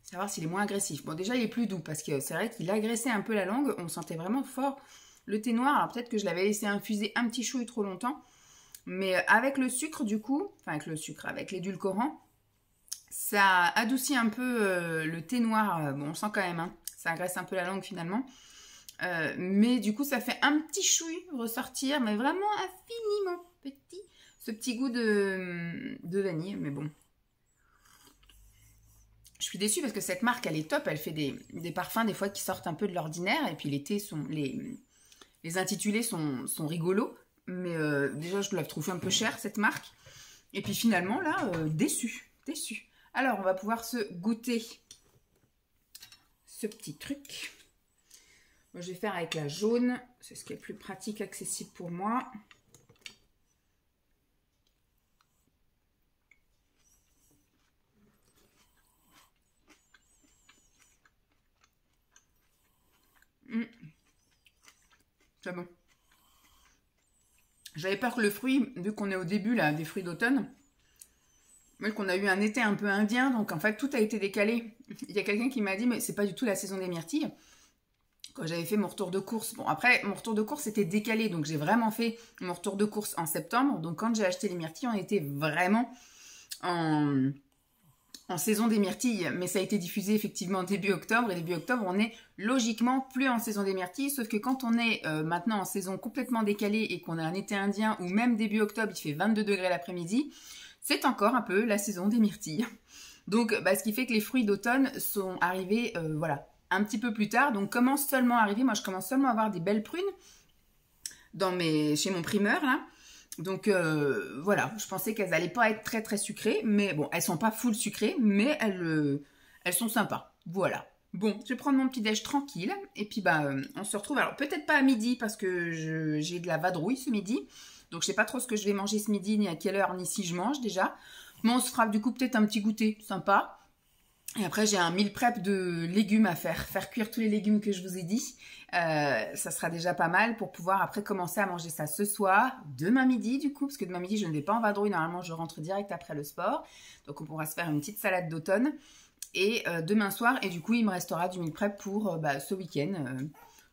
Savoir s'il est moins agressif. Bon, déjà, il est plus doux, parce que c'est vrai qu'il agressait un peu la langue. On sentait vraiment fort le thé noir. Alors, peut-être que je l'avais laissé infuser un petit chouille trop longtemps. Mais avec le sucre, du coup, enfin, avec l'édulcorant, ça adoucit un peu le thé noir. Bon, on sent quand même, hein. Ça agresse un peu la langue finalement. Mais du coup, ça fait un petit chouille ressortir, mais vraiment infiniment petit. Ce petit goût de vanille, mais bon. Je suis déçue parce que cette marque, elle est top. Elle fait des parfums des fois qui sortent un peu de l'ordinaire. Et puis les intitulés sont rigolos. Mais déjà, je la trouve un peu chère, cette marque. Et puis finalement, là, déçue. Alors, on va pouvoir se goûter ce petit truc. Moi, je vais faire avec la jaune. C'est ce qui est le plus pratique, accessible pour moi. C'est bon. J'avais peur que le fruit, vu qu'on est au début là, des fruits d'automne, mais qu'on a eu un été un peu indien, donc en fait tout a été décalé. Il y a quelqu'un qui m'a dit, mais c'est pas du tout la saison des myrtilles. Quand j'avais fait mon retour de course, bon après mon retour de course était décalé, donc j'ai vraiment fait mon retour de course en septembre. Donc quand j'ai acheté les myrtilles, on était vraiment en saison des myrtilles, mais ça a été diffusé effectivement début octobre, et début octobre on est logiquement plus en saison des myrtilles, sauf que quand on est maintenant en saison complètement décalée et qu'on a un été indien, ou même début octobre il fait 22 degrés l'après-midi, c'est encore un peu la saison des myrtilles. Donc ce qui fait que les fruits d'automne sont arrivés voilà, un petit peu plus tard, donc commence seulement à arriver. Moi, je commence seulement à avoir des belles prunes chez mon primeur, là. Donc, voilà, je pensais qu'elles n'allaient pas être très, très sucrées. Mais bon, elles sont pas full sucrées, mais elles sont sympas. Voilà. Bon, je vais prendre mon petit déj tranquille. Et puis, bah, on se retrouve. Alors, peut-être pas à midi, parce que j'ai de la vadrouille ce midi. Donc, je sais pas trop ce que je vais manger ce midi, ni à quelle heure, ni si je mange déjà. Mais on se fera du coup peut-être un petit goûter sympa. Et après, j'ai un meal prep de légumes à faire. Faire cuire tous les légumes que je vous ai dit. Ça sera déjà pas mal pour pouvoir après commencer à manger ça ce soir. Demain midi, du coup, parce que demain midi, je ne vais pas en vadrouille. Normalement, je rentre direct après le sport. Donc, on pourra se faire une petite salade d'automne. Et demain soir, et du coup, il me restera du meal prep pour ce week-end.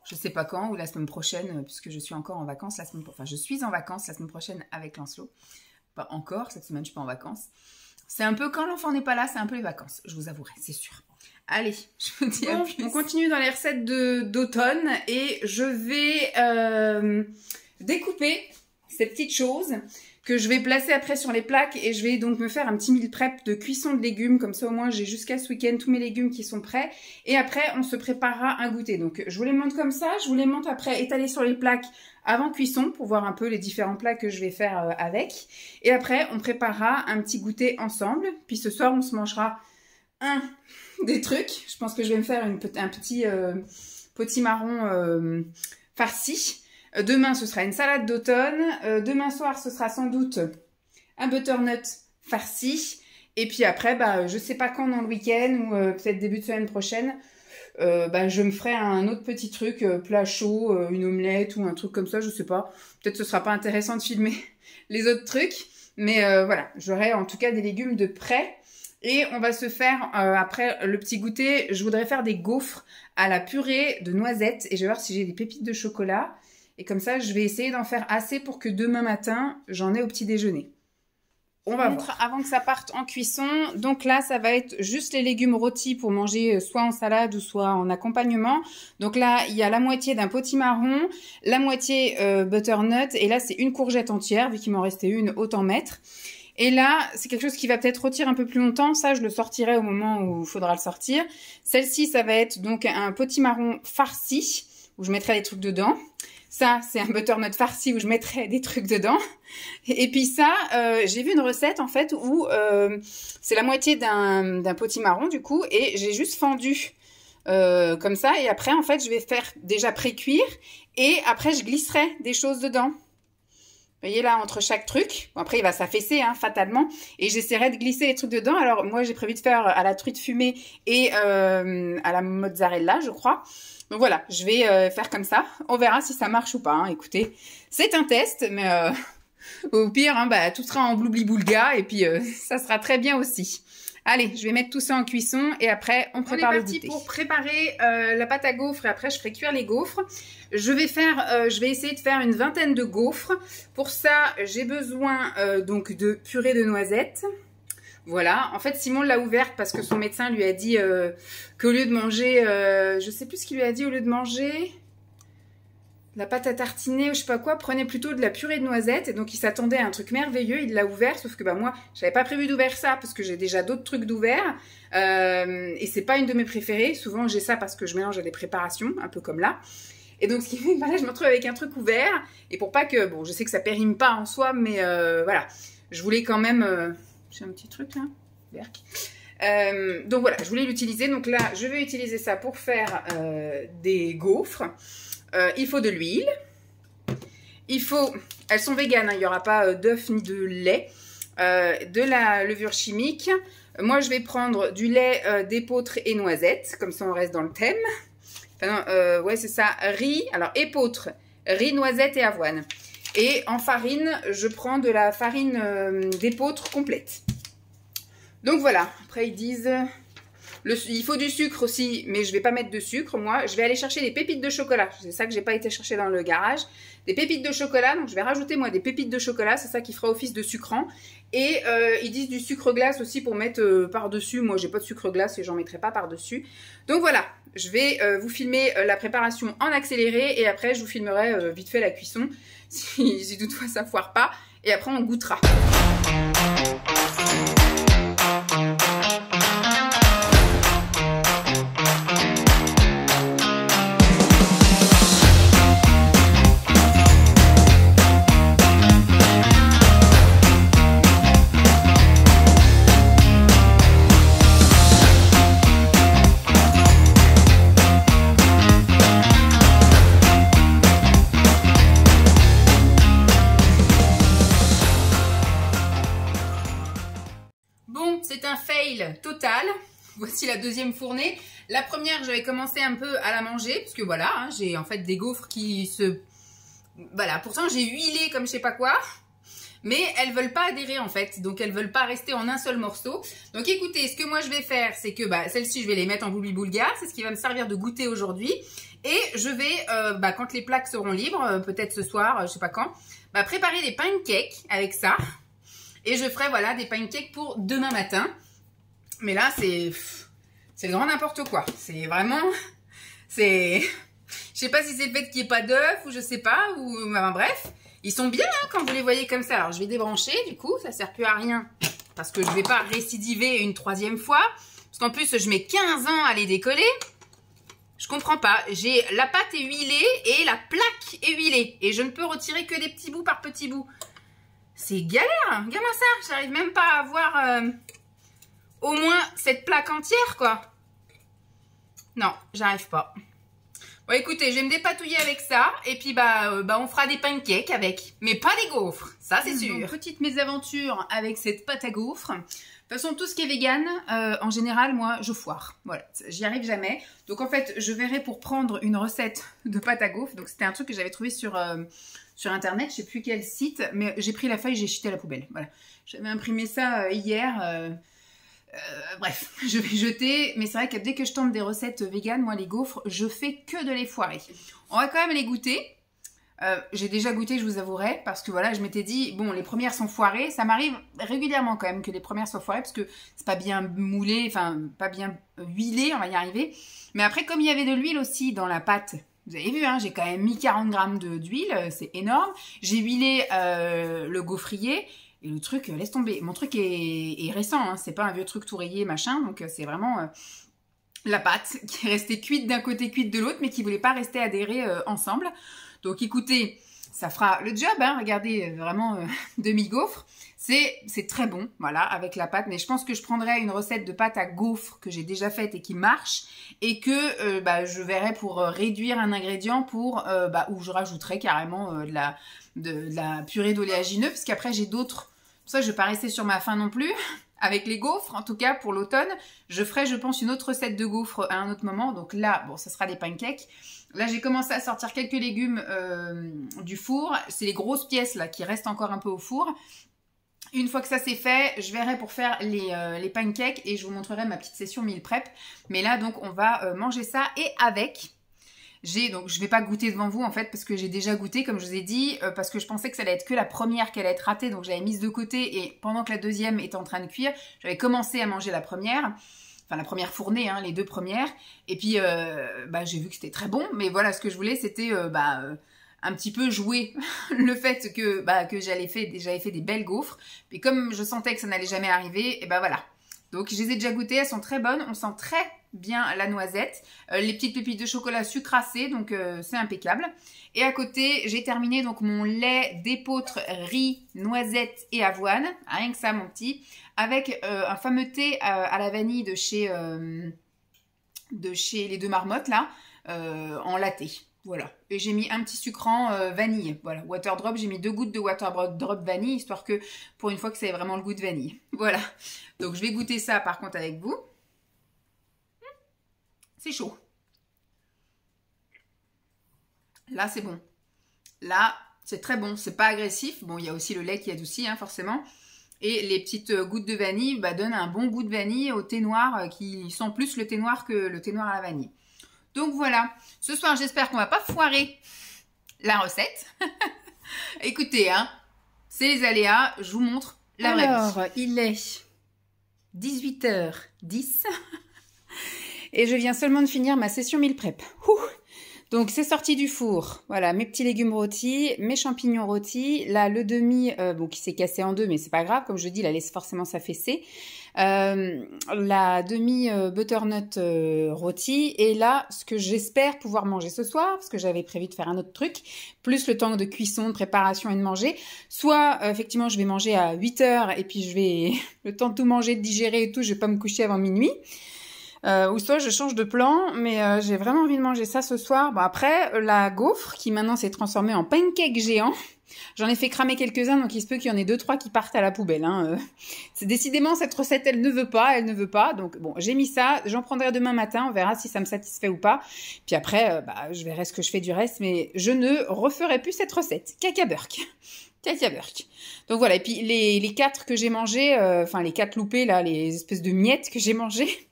Je sais pas quand, ou la semaine prochaine, puisque je suis encore en vacances la semaine prochaine. Enfin, je suis en vacances la semaine prochaine avec Lancelot. Pas encore, cette semaine, je suis pas en vacances. C'est un peu quand l'enfant n'est pas là, c'est un peu les vacances, je vous avouerai, c'est sûr. Allez, je vous dis à plus. On continue dans les recettes d'automne et je vais découper ces petites choses que je vais placer après sur les plaques et je vais donc me faire un petit meal prep de cuisson de légumes. Comme ça, au moins, j'ai jusqu'à ce week-end tous mes légumes qui sont prêts. Et après, on se préparera un goûter. Donc, je vous les montre comme ça. Je vous les montre après étalés sur les plaques avant cuisson pour voir un peu les différents plats que je vais faire avec. Et après, on préparera un petit goûter ensemble. Puis ce soir, on se mangera des trucs. Je pense que je vais me faire un petit potimarron farci. Demain, ce sera une salade d'automne. Demain soir, ce sera sans doute un butternut farci. Et puis après, je sais pas quand dans le week-end ou peut-être début de semaine prochaine, je me ferai un autre petit truc, plat chaud, une omelette ou un truc comme ça, je sais pas. Peut-être ce sera pas intéressant de filmer les autres trucs. Mais voilà, j'aurai en tout cas des légumes de près. Et on va se faire, après le petit goûter, je voudrais faire des gaufres à la purée de noisettes. Et je vais voir si j'ai des pépites de chocolat. Et comme ça, je vais essayer d'en faire assez pour que demain matin, j'en ai au petit déjeuner. On va voir. Avant que ça parte en cuisson. Donc là, ça va être juste les légumes rôtis pour manger soit en salade ou soit en accompagnement. Donc là, il y a la moitié d'un potimarron, la moitié butternut. Et là, c'est une courgette entière. Vu qu'il m'en restait une, autant mettre. Et là, c'est quelque chose qui va peut-être rôtir un peu plus longtemps. Ça, je le sortirai au moment où il faudra le sortir. Celle-ci, ça va être donc un potimarron farci où je mettrai des trucs dedans. Ça, c'est un butternut farci où je mettrai des trucs dedans. Et puis ça, j'ai vu une recette en fait où c'est la moitié d'un potimarron du coup. Et j'ai juste fendu comme ça. Et après, en fait, je vais faire déjà pré-cuire. Et après, je glisserai des choses dedans. Vous voyez là, entre chaque truc. Bon, après, il va s'affaisser, hein, fatalement. Et j'essaierai de glisser les trucs dedans. Alors, moi, j'ai prévu de faire à la truite fumée et à la mozzarella, je crois. Donc voilà, je vais faire comme ça. On verra si ça marche ou pas. Hein. Écoutez, c'est un test, mais au pire, hein, tout sera en bloubli-boulga et puis ça sera très bien aussi. Allez, je vais mettre tout ça en cuisson et après, on prépare le goûter. On est parti pour préparer la pâte à gaufres et après, je ferai cuire les gaufres. Je vais essayer de faire une vingtaine de gaufres. Pour ça, j'ai besoin donc de purée de noisettes. Voilà, en fait Simon l'a ouverte parce que son médecin lui a dit qu'au lieu de manger, je sais plus ce qu'il lui a dit, au lieu de manger la pâte à tartiner ou je sais pas quoi, prenez plutôt de la purée de noisettes. Et donc il s'attendait à un truc merveilleux, il l'a ouvert, sauf que moi j'avais pas prévu d'ouvrir ça parce que j'ai déjà d'autres trucs d'ouvert et c'est pas une de mes préférées. Souvent j'ai ça parce que je mélange à des préparations, un peu comme là. Et donc ce qui fait que là je me retrouve avec un truc ouvert et pour pas que, bon je sais que ça périme pas en soi mais voilà, je voulais quand même... J'ai un petit truc là, donc voilà, je voulais l'utiliser. Donc là, je vais utiliser ça pour faire des gaufres. Il faut de l'huile. Il faut, elles sont véganes, hein, il n'y aura pas d'œuf ni de lait. De la levure chimique. Moi, je vais prendre du lait d'épeautre et noisettes. Comme ça, on reste dans le thème. Enfin, non, ouais, c'est ça. Riz, alors épeautre, riz, noisette et avoine. Et en farine, je prends de la farine d'épeautre complète. Donc voilà, après ils disent, il faut du sucre aussi, mais je ne vais pas mettre de sucre. Moi, je vais aller chercher des pépites de chocolat. C'est ça que je n'ai pas été chercher dans le garage. Des pépites de chocolat, donc je vais rajouter moi des pépites de chocolat. C'est ça qui fera office de sucrant. Et ils disent du sucre glace aussi pour mettre par-dessus. Moi, j'ai pas de sucre glace et j'en mettrai pas par-dessus. Donc voilà, je vais vous filmer la préparation en accéléré et après je vous filmerai vite fait la cuisson. Si toutefois ça foire pas. Et après on goûtera. voici la deuxième fournée. La première, j'avais commencé un peu à la manger, parce que voilà, hein, j'ai en fait des gaufres qui se... Voilà, pourtant j'ai huilé comme je sais pas quoi, mais elles veulent pas adhérer en fait, donc elles veulent pas rester en un seul morceau. Donc écoutez, ce que moi je vais faire, c'est que celles-ci je vais les mettre en bouli-boulga, c'est ce qui va me servir de goûter aujourd'hui. Et je vais, quand les plaques seront libres, peut-être ce soir, je sais pas quand, préparer des pancakes avec ça. Et je ferai voilà des pancakes pour demain matin. Mais là c'est le grand n'importe quoi. C'est vraiment, je sais pas si c'est le fait qu'il n'y ait pas d'œufs ou je sais pas, ou bref. Ils sont bien hein, quand vous les voyez comme ça. Alors je vais débrancher du coup, ça sert plus à rien. Parce que je vais pas récidiver une troisième fois. Parce qu'en plus je mets 15 ans à les décoller. Je comprends pas. J'ai la pâte est huilée et la plaque est huilée. Et je ne peux retirer que des petits bouts par petits bouts. C'est galère. Regarde-moi ça. J'arrive même pas à avoir au moins cette plaque entière quoi. Non, j'arrive pas. Bon écoutez, je vais me dépatouiller avec ça. Et puis on fera des pancakes avec. Mais pas des gaufres. Ça c'est sûr. Donc, petite mésaventure avec cette pâte à gaufres. De toute façon, tout ce qui est vegan, en général, moi, je foire. Voilà, j'y arrive jamais. Donc, en fait, je verrai pour prendre une recette de pâte à gaufres. Donc, c'était un truc que j'avais trouvé sur Internet. Je sais plus quel site, mais j'ai pris la feuille, j'ai jeté à la poubelle. Voilà, j'avais imprimé ça hier. Bref, je vais jeter. Mais c'est vrai que dès que je tente des recettes vegan, moi, les gaufres, je fais que de les foirer. On va quand même les goûter. J'ai déjà goûté, je vous avouerai, parce que voilà, je m'étais dit, bon, les premières sont foirées. Ça m'arrive régulièrement quand même que les premières soient foirées, parce que c'est pas bien moulé, enfin, pas bien huilé, on va y arriver. Mais après, comme il y avait de l'huile aussi dans la pâte, vous avez vu, hein, j'ai quand même mis 40 grammes d'huile, c'est énorme. J'ai huilé le gaufrier, et le truc, laisse tomber. Mon truc est récent, hein, c'est pas un vieux truc tout rayé, machin, donc c'est vraiment... la pâte qui est restée cuite d'un côté, cuite de l'autre, mais qui voulait pas rester adhérée ensemble. Donc écoutez, ça fera le job, hein, regardez, vraiment demi-gaufre. C'est très bon, voilà, avec la pâte. Mais je pense que je prendrai une recette de pâte à gaufre que j'ai déjà faite et qui marche. Et que je verrai pour réduire un ingrédient pour où je rajouterai carrément de la purée d'oléagineux. Parce qu'après j'ai d'autres... Pour ça, je ne vais pas rester sur ma faim non plus. Avec les gaufres, en tout cas pour l'automne, je ferai, je pense, une autre recette de gaufres à un autre moment. Donc là, bon, ça sera des pancakes. Là, j'ai commencé à sortir quelques légumes du four. C'est les grosses pièces là qui restent encore un peu au four. Une fois que ça c'est fait, je verrai pour faire les pancakes et je vous montrerai ma petite session meal prep. Mais là, donc, on va manger ça et avec... Donc je vais pas goûter devant vous en fait parce que j'ai déjà goûté comme je vous ai dit parce que je pensais que ça allait être que la première qui allait être ratée, donc j'avais mise de côté et pendant que la deuxième était en train de cuire, j'avais commencé à manger la première, enfin la première fournée, hein, les deux premières, et puis j'ai vu que c'était très bon, mais voilà, ce que je voulais c'était un petit peu jouer le fait que j'avais fait des belles gaufres, puis comme je sentais que ça n'allait jamais arriver, et voilà. Donc je les ai déjà goûtées, elles sont très bonnes, on sent très bien la noisette, les petites pépites de chocolat sucracées, donc c'est impeccable. Et à côté, j'ai terminé donc mon lait d'épeautre, riz, noisette et avoine, rien que ça mon petit, avec un fameux thé à la vanille de chez les Deux Marmottes là, en latte. Voilà, et j'ai mis un petit sucrant vanille, voilà, water drop, j'ai mis 2 gouttes de water drop vanille, histoire que pour une fois que ça ait vraiment le goût de vanille. Voilà, donc je vais goûter ça par contre avec vous. C'est chaud. Là c'est bon, là c'est très bon, c'est pas agressif, bon il y a aussi le lait qui adoucit hein, forcément, et les petites gouttes de vanille donnent un bon goût de vanille au thé noir qui sent plus le thé noir que le thé noir à la vanille. Donc voilà, ce soir j'espère qu'on va pas foirer la recette. Écoutez, hein, c'est les aléas, je vous montre la vraie vie. Alors, il est 18h10 et je viens seulement de finir ma session meal prep. Ouh. Donc c'est sorti du four, voilà, mes petits légumes rôtis, mes champignons rôtis, là le demi qui s'est cassé en deux, mais c'est pas grave, comme je dis, la laisse forcément s'affaisser. La demi butternut rôti, et là ce que j'espère pouvoir manger ce soir, parce que j'avais prévu de faire un autre truc, plus le temps de cuisson, de préparation et de manger, soit effectivement je vais manger à 8h et puis je vais le temps de tout manger, de digérer et tout, je vais pas me coucher avant minuit. Ou soit je change de plan, mais j'ai vraiment envie de manger ça ce soir. Bon, après, la gaufre, qui maintenant s'est transformée en pancake géant, j'en ai fait cramer quelques-uns, donc il se peut qu'il y en ait 2-3 qui partent à la poubelle. Hein. C'est décidément, cette recette, elle ne veut pas. Donc bon, j'ai mis ça, j'en prendrai demain matin, on verra si ça me satisfait ou pas. Puis après, je verrai ce que je fais du reste, mais je ne referai plus cette recette. Cacaburk. Donc voilà, et puis les 4 que j'ai mangés, les 4 loupés, là, les espèces de miettes que j'ai mangées,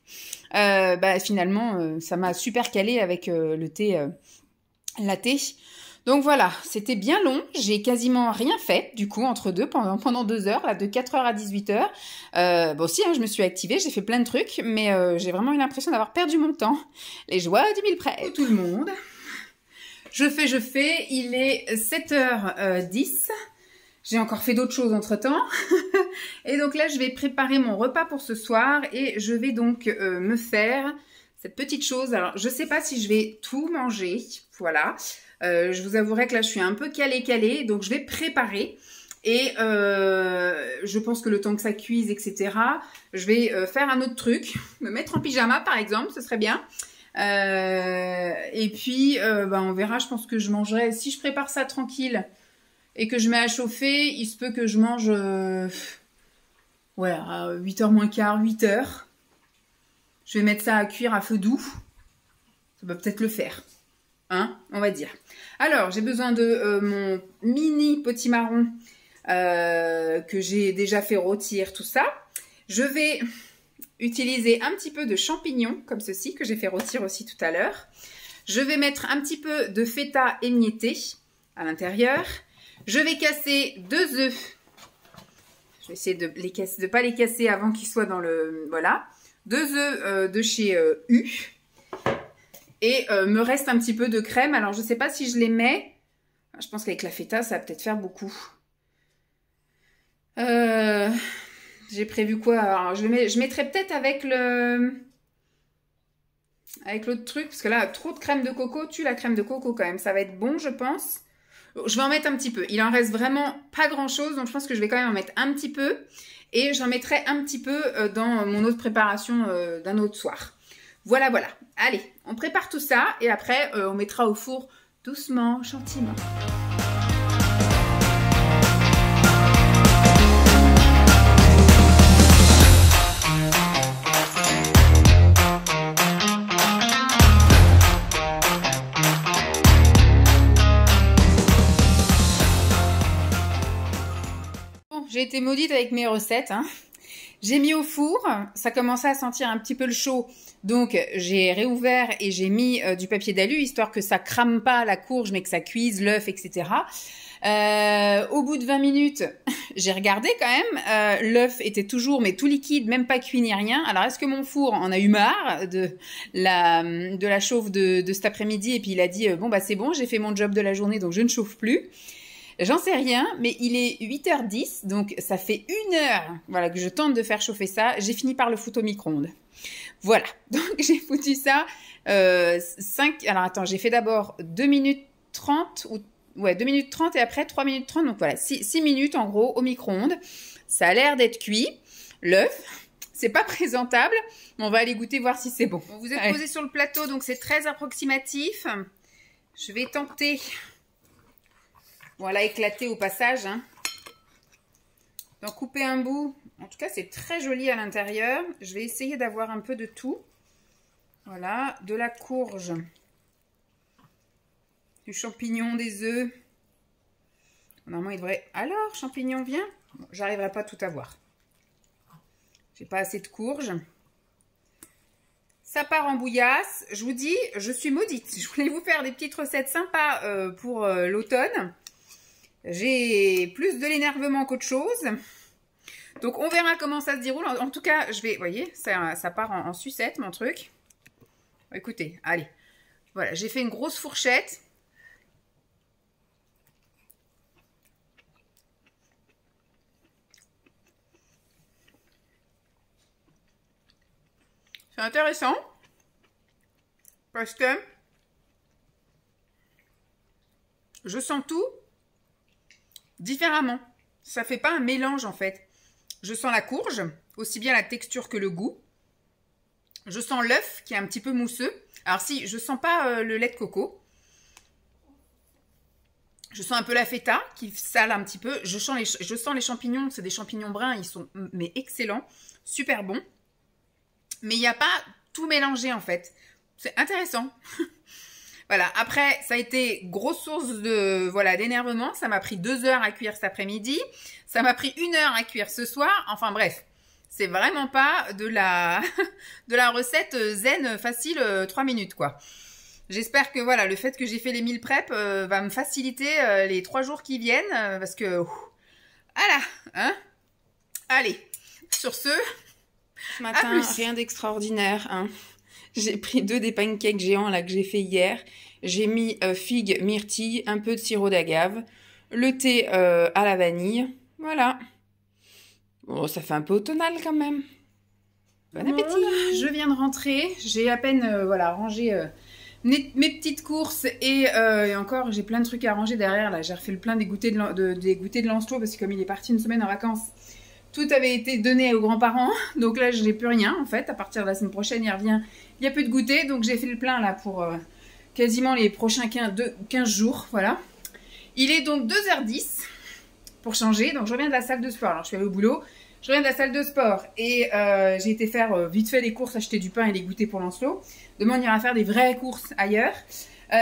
finalement, ça m'a super calé avec le thé latte. Donc voilà, c'était bien long, j'ai quasiment rien fait, du coup, entre deux, pendant 2 heures, là, de 4h à 18h. Bon, si, hein, je me suis activée, j'ai fait plein de trucs, mais j'ai vraiment eu l'impression d'avoir perdu mon temps. Les joies du mille près. Tout le monde. Je fais, il est 7h10. J'ai encore fait d'autres choses entre-temps. Et donc là, je vais préparer mon repas pour ce soir et je vais donc me faire cette petite chose. Alors, je ne sais pas si je vais tout manger. Voilà. Je vous avouerai que là, je suis un peu calée. Donc, je vais préparer. Et je pense que le temps que ça cuise, etc., je vais faire un autre truc. Me mettre en pyjama, par exemple, ce serait bien. Et puis, on verra. Je pense que je mangerai. Si je prépare ça tranquille et que je mets à chauffer, il se peut que je mange à 8h moins quart, 8h. Je vais mettre ça à cuire à feu doux. Ça va peut-être le faire. Hein, on va dire. Alors, j'ai besoin de mon mini potimarron que j'ai déjà fait rôtir, tout ça. Je vais utiliser un petit peu de champignons, comme ceci, que j'ai fait rôtir aussi tout à l'heure. Je vais mettre un petit peu de feta émietté à l'intérieur. Je vais casser 2 œufs. Je vais essayer de ne pas les casser avant qu'ils soient dans le... Voilà. 2 œufs de chez U. Et me reste un petit peu de crème. Alors, je ne sais pas si je les mets. Je pense qu'avec la feta, ça va peut-être faire beaucoup. J'ai prévu quoi? Alors, je mettrai peut-être avec l'autre truc. Parce que là, trop de crème de coco tue la crème de coco quand même. Ça va être bon, je pense. Je vais en mettre un petit peu. Il en reste vraiment pas grand-chose. Donc, je pense que je vais quand même en mettre un petit peu. Et j'en mettrai un petit peu dans mon autre préparation d'un autre soir. Voilà. Allez, on prépare tout ça. Et après, on mettra au four doucement, gentiment. J'ai été maudite avec mes recettes. Hein. J'ai mis au four, ça commençait à sentir un petit peu le chaud, donc j'ai réouvert et j'ai mis du papier d'alu, histoire que ça crame pas la courge, mais que ça cuise l'œuf, etc. Au bout de 20 minutes, j'ai regardé quand même, l'œuf était toujours, mais tout liquide, même pas cuit ni rien. Alors, est-ce que mon four en a eu marre de la chauffe de cet après-midi, et puis il a dit, bon, c'est bon, j'ai fait mon job de la journée, donc je ne chauffe plus. J'en sais rien, mais il est 8h10, donc ça fait 1 heure que je tente de faire chauffer ça. J'ai fini par le foutre au micro-ondes. Voilà, donc j'ai foutu ça 5... Alors attends, j'ai fait d'abord 2 minutes 30, 2 minutes 30 et après 3 minutes 30. Donc voilà, 6 minutes en gros au micro-ondes. Ça a l'air d'être cuit. L'œuf, c'est pas présentable, mais on va aller goûter voir si c'est bon. Vous êtes posé sur le plateau, donc c'est très approximatif. Je vais tenter... Voilà, éclaté au passage. Hein. Donc, couper un bout. En tout cas, c'est très joli à l'intérieur. Je vais essayer d'avoir un peu de tout. Voilà, de la courge. Du champignon, des œufs. Normalement, il devrait... Alors, champignon, viens. Bon, j'arriverai pas à tout avoir. J'ai pas assez de courge. Ça part en bouillasse. Je vous dis, je suis maudite. Je voulais vous faire des petites recettes sympas pour l'automne. J'ai plus de l'énervement qu'autre chose. Donc, on verra comment ça se déroule. En tout cas, je vais... Vous voyez, ça part en sucette, mon truc. Écoutez, allez. Voilà, j'ai fait une grosse fourchette. C'est intéressant. Parce que je sens tout différemment. Ça fait pas un mélange en fait. Je sens la courge, aussi bien la texture que le goût. Je sens l'œuf qui est un petit peu mousseux. Alors si, je sens pas le lait de coco. Je sens un peu la feta qui sale un petit peu. Je sens les champignons, c'est des champignons bruns, ils sont mais excellents, super bons. Mais il n'y a pas tout mélangé en fait. C'est intéressant. Voilà, après ça a été grosse source de voilà d'énervement. Ça m'a pris 2 heures à cuire cet après-midi. Ça m'a pris 1 heure à cuire ce soir. Enfin bref, c'est vraiment pas de la recette zen facile 3 minutes quoi. J'espère que voilà, le fait que j'ai fait les meal prep va me faciliter les 3 jours qui viennent parce que voilà, hein. Allez, sur ce matin, rien d'extraordinaire, hein. J'ai pris 2 des pancakes géants là que j'ai fait hier. J'ai mis figues, myrtilles, un peu de sirop d'agave, le thé à la vanille. Voilà. Bon, ça fait un peu automnal quand même. Bon appétit. Voilà, je viens de rentrer. J'ai à peine voilà rangé mes petites courses et encore j'ai plein de trucs à ranger derrière. Là, j'ai refait le plein des goûters de Lancelot parce que comme il est parti une semaine en vacances. Tout avait été donné aux grands-parents, donc là je n'ai plus rien en fait. À partir de la semaine prochaine, il revient, il n'y a plus de goûter, donc j'ai fait le plein là pour quasiment les prochains 15 jours, voilà. Il est donc 2h10 pour changer, donc je reviens de la salle de sport. Alors je suis allée au boulot, je reviens de la salle de sport et j'ai été faire vite fait les courses, acheter du pain et les goûters pour Lancelot. Demain on ira faire des vraies courses ailleurs.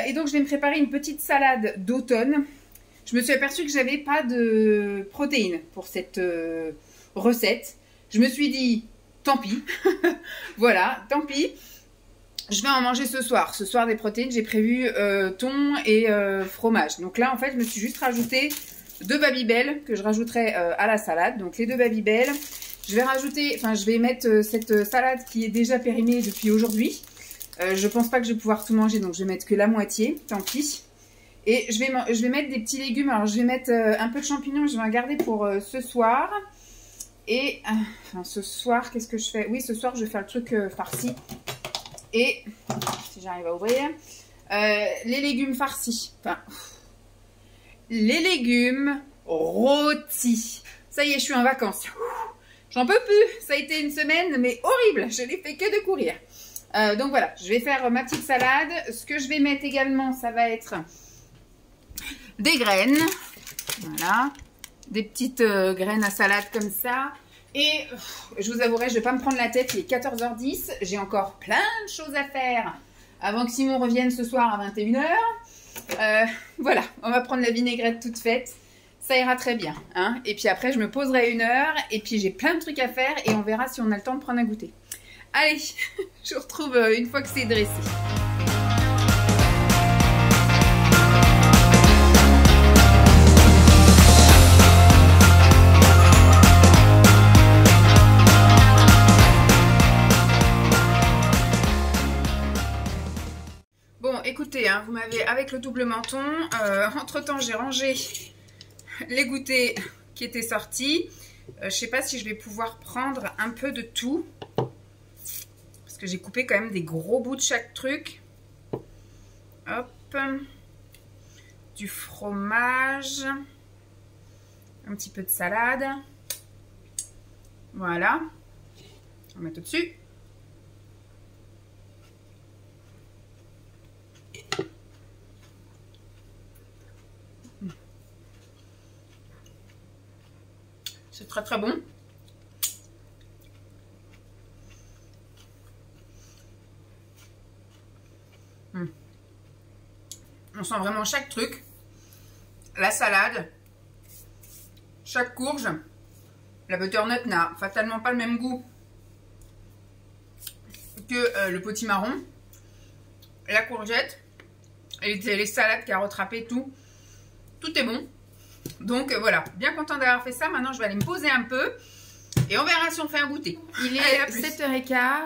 Et donc je vais me préparer une petite salade d'automne. Je me suis aperçue que j'avais pas de protéines pour cette recette. Je me suis dit, tant pis. Voilà, tant pis. Je vais en manger ce soir. Ce soir, des protéines, j'ai prévu thon et fromage. Donc là, en fait, je me suis juste rajouté 2 Babybel que je rajouterai à la salade. Donc les 2 Babybel. Je vais rajouter, enfin, je vais mettre cette salade qui est déjà périmée depuis aujourd'hui. Je pense pas que je vais pouvoir tout manger, donc je vais mettre que la moitié. Tant pis. Et je vais mettre des petits légumes. Alors, je vais mettre un peu de champignons. Je vais en garder pour ce soir. Et enfin, ce soir, qu'est-ce que je fais? Oui, ce soir, je vais faire le truc farci. Et, si j'arrive à ouvrir, les légumes farcis. Enfin, les légumes rôtis. Ça y est, je suis en vacances. J'en peux plus. Ça a été une semaine, mais horrible. Je n'ai fait que de courir. Donc voilà, je vais faire ma petite salade. Ce que je vais mettre également, ça va être des graines. Voilà. Des petites graines à salade comme ça. Et je vous avouerai, je ne vais pas me prendre la tête, il est 14h10. J'ai encore plein de choses à faire avant que Simon revienne ce soir à 21h. Voilà, on va prendre la vinaigrette toute faite. Ça ira très bien. Hein. Et puis après, je me poserai 1 heure. Et puis j'ai plein de trucs à faire. Et on verra si on a le temps de prendre un goûter. Allez, je vous retrouve une fois que c'est dressé. Bon, écoutez, hein, vous m'avez avec le double menton. Entre-temps, j'ai rangé les goûters qui étaient sortis. Je sais pas si je vais pouvoir prendre un peu de tout. Parce que j'ai coupé quand même des gros bouts de chaque truc. Hop. Du fromage. Un petit peu de salade. Voilà. On va mettre au-dessus. C'est très très bon. On sent vraiment chaque truc. La salade, chaque courge. La butternut n'a fatalement pas le même goût que le potimarron. La courgette, et les salades, carottes râpées, tout est bon. Donc voilà, bien content d'avoir fait ça. Maintenant, je vais aller me poser un peu et on verra si on fait un goûter. Il est 7h15.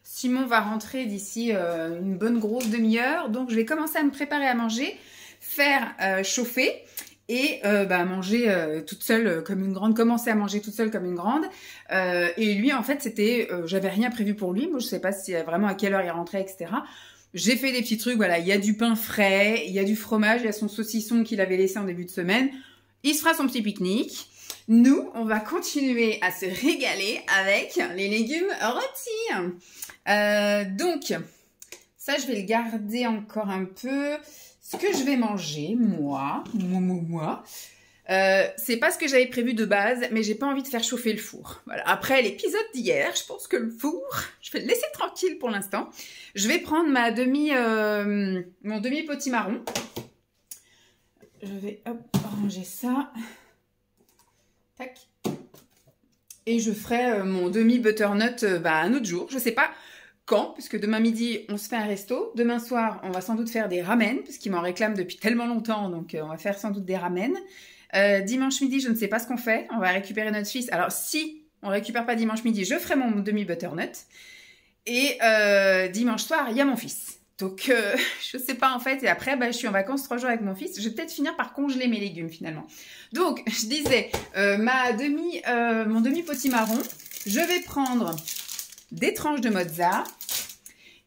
Simon va rentrer d'ici une bonne grosse demi-heure. Donc, je vais commencer à me préparer à manger, faire chauffer et manger toute seule comme une grande. Commencer à manger toute seule comme une grande. Et lui, en fait, c'était... j'avais rien prévu pour lui. Moi, je sais pas si vraiment à quelle heure il rentrait, etc. J'ai fait des petits trucs. Voilà, il y a du pain frais, il y a du fromage, il y a son saucisson qu'il avait laissé en début de semaine. Il se fera son petit pique-nique. Nous, on va continuer à se régaler avec les légumes rôtis. Donc, ça, je vais le garder encore un peu. Ce que je vais manger, moi, c'est pas ce que j'avais prévu de base, mais j'ai pas envie de faire chauffer le four. Voilà. Après l'épisode d'hier, je pense que le four, je vais le laisser tranquille pour l'instant. Je vais prendre ma mon demi potimarron. Je vais ranger ça. Tac. Et je ferai mon demi butternut un autre jour. Je sais pas quand, puisque demain midi, on se fait un resto. Demain soir, on va sans doute faire des ramen, parce qu'ils m'en réclament depuis tellement longtemps, donc on va faire sans doute des ramen. Dimanche midi, je ne sais pas ce qu'on fait. On va récupérer notre fils. Alors, si on récupère pas dimanche midi, je ferai mon demi-butternut. Et dimanche soir, il y a mon fils. Donc, je sais pas en fait. Et après, je suis en vacances 3 jours avec mon fils. Je vais peut-être finir par congeler mes légumes finalement. Donc, je disais, mon demi-potimarron, je vais prendre des tranches de mozza.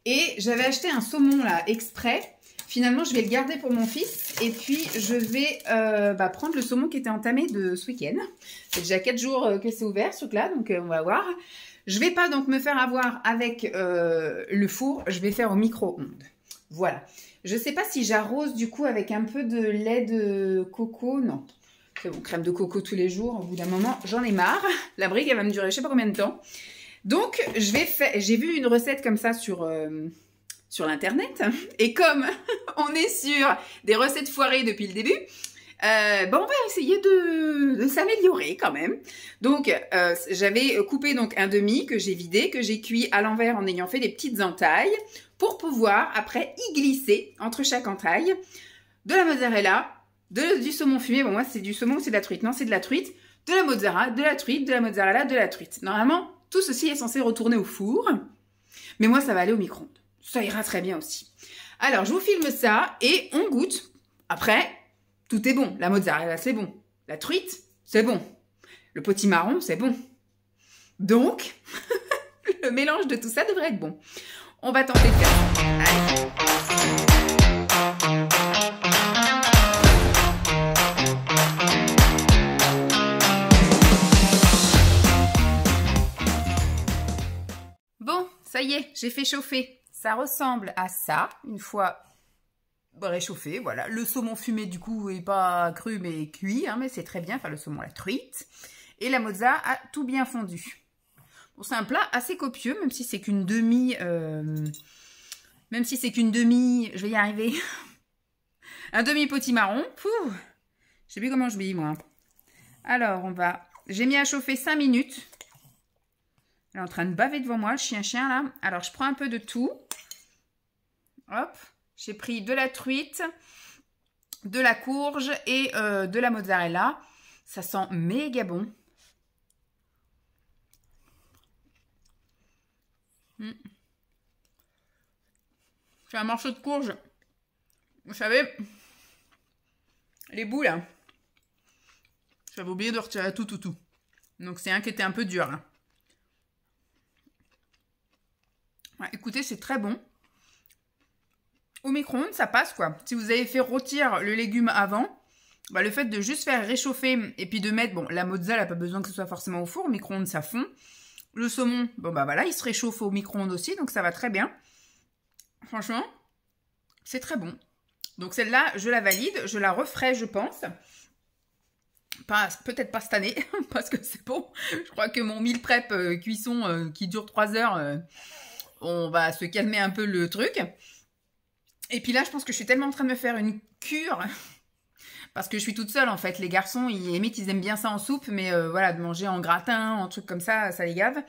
Et j'avais acheté un saumon là, exprès. Finalement, je vais le garder pour mon fils. Et puis, je vais prendre le saumon qui était entamé de ce week-end. C'est déjà 4 jours que c'est ouvert, ce truc-là. Donc, on va voir. Je vais pas donc me faire avoir avec le four. Je vais faire au micro-ondes. Voilà. Je sais pas si j'arrose du coup avec un peu de lait de coco. Non. C'est bon, crème de coco tous les jours. Au bout d'un moment, j'en ai marre. La brique, elle va me durer je sais pas combien de temps. Donc, j'ai vu une recette comme ça sur l'internet. Et comme on est sur des recettes foirées depuis le début, on va essayer de s'améliorer quand même. Donc, j'avais coupé donc un demi que j'ai vidé, que j'ai cuit à l'envers en ayant fait des petites entailles pour pouvoir après y glisser entre chaque entaille de la mozzarella, du saumon fumé. Bon, moi, c'est du saumon ou c'est de la truite? Non, c'est de la truite. De la mozzarella, de la truite, de la mozzarella, de la truite. Normalement, tout ceci est censé retourner au four. Mais moi, ça va aller au micro-ondes. Ça ira très bien aussi. Alors, je vous filme ça et on goûte. Après, tout est bon. La mozzarella, c'est bon. La truite, c'est bon. Le potimarron, c'est bon. Donc, le mélange de tout ça devrait être bon. On va tenter de faire ça. Allez. Bon, ça y est, j'ai fait chauffer. Ça ressemble à ça, une fois réchauffé, voilà. Le saumon fumé, du coup, est pas cru, mais cuit, hein, mais c'est très bien. Enfin, le saumon, la truite. Et la mozza a tout bien fondu. Bon, c'est un plat assez copieux, même si c'est qu'une demi... je vais y arriver. Un demi potimarron. Je sais plus comment je dis, moi. Alors, j'ai mis à chauffer 5 minutes. Elle est en train de baver devant moi, le chien là. Alors, je prends un peu de tout. Hop. J'ai pris de la truite, de la courge et de la mozzarella. Ça sent méga bon. J'ai un morceau de courge. Vous savez, les bouts là. J'avais oublié de retirer tout. Donc, c'est un qui était un peu dur là. Ouais, écoutez, c'est très bon. Au micro-ondes, ça passe quoi. Si vous avez fait rôtir le légume avant, le fait de juste faire réchauffer et puis de mettre, la mozza, elle n'a pas besoin que ce soit forcément au four. Au micro-ondes, ça fond. Le saumon, voilà, il se réchauffe au micro-ondes aussi, donc ça va très bien. Franchement, c'est très bon. Donc celle-là, je la valide. Je la referai, je pense. Peut-être pas cette année, parce que c'est bon. Je crois que mon meal prep cuisson qui dure 3 heures, on va se calmer un peu le truc. Et puis là, je pense que je suis tellement en train de me faire une cure, parce que je suis toute seule en fait. Les garçons, ils aiment bien ça en soupe, mais voilà, de manger en gratin, en truc comme ça les gave.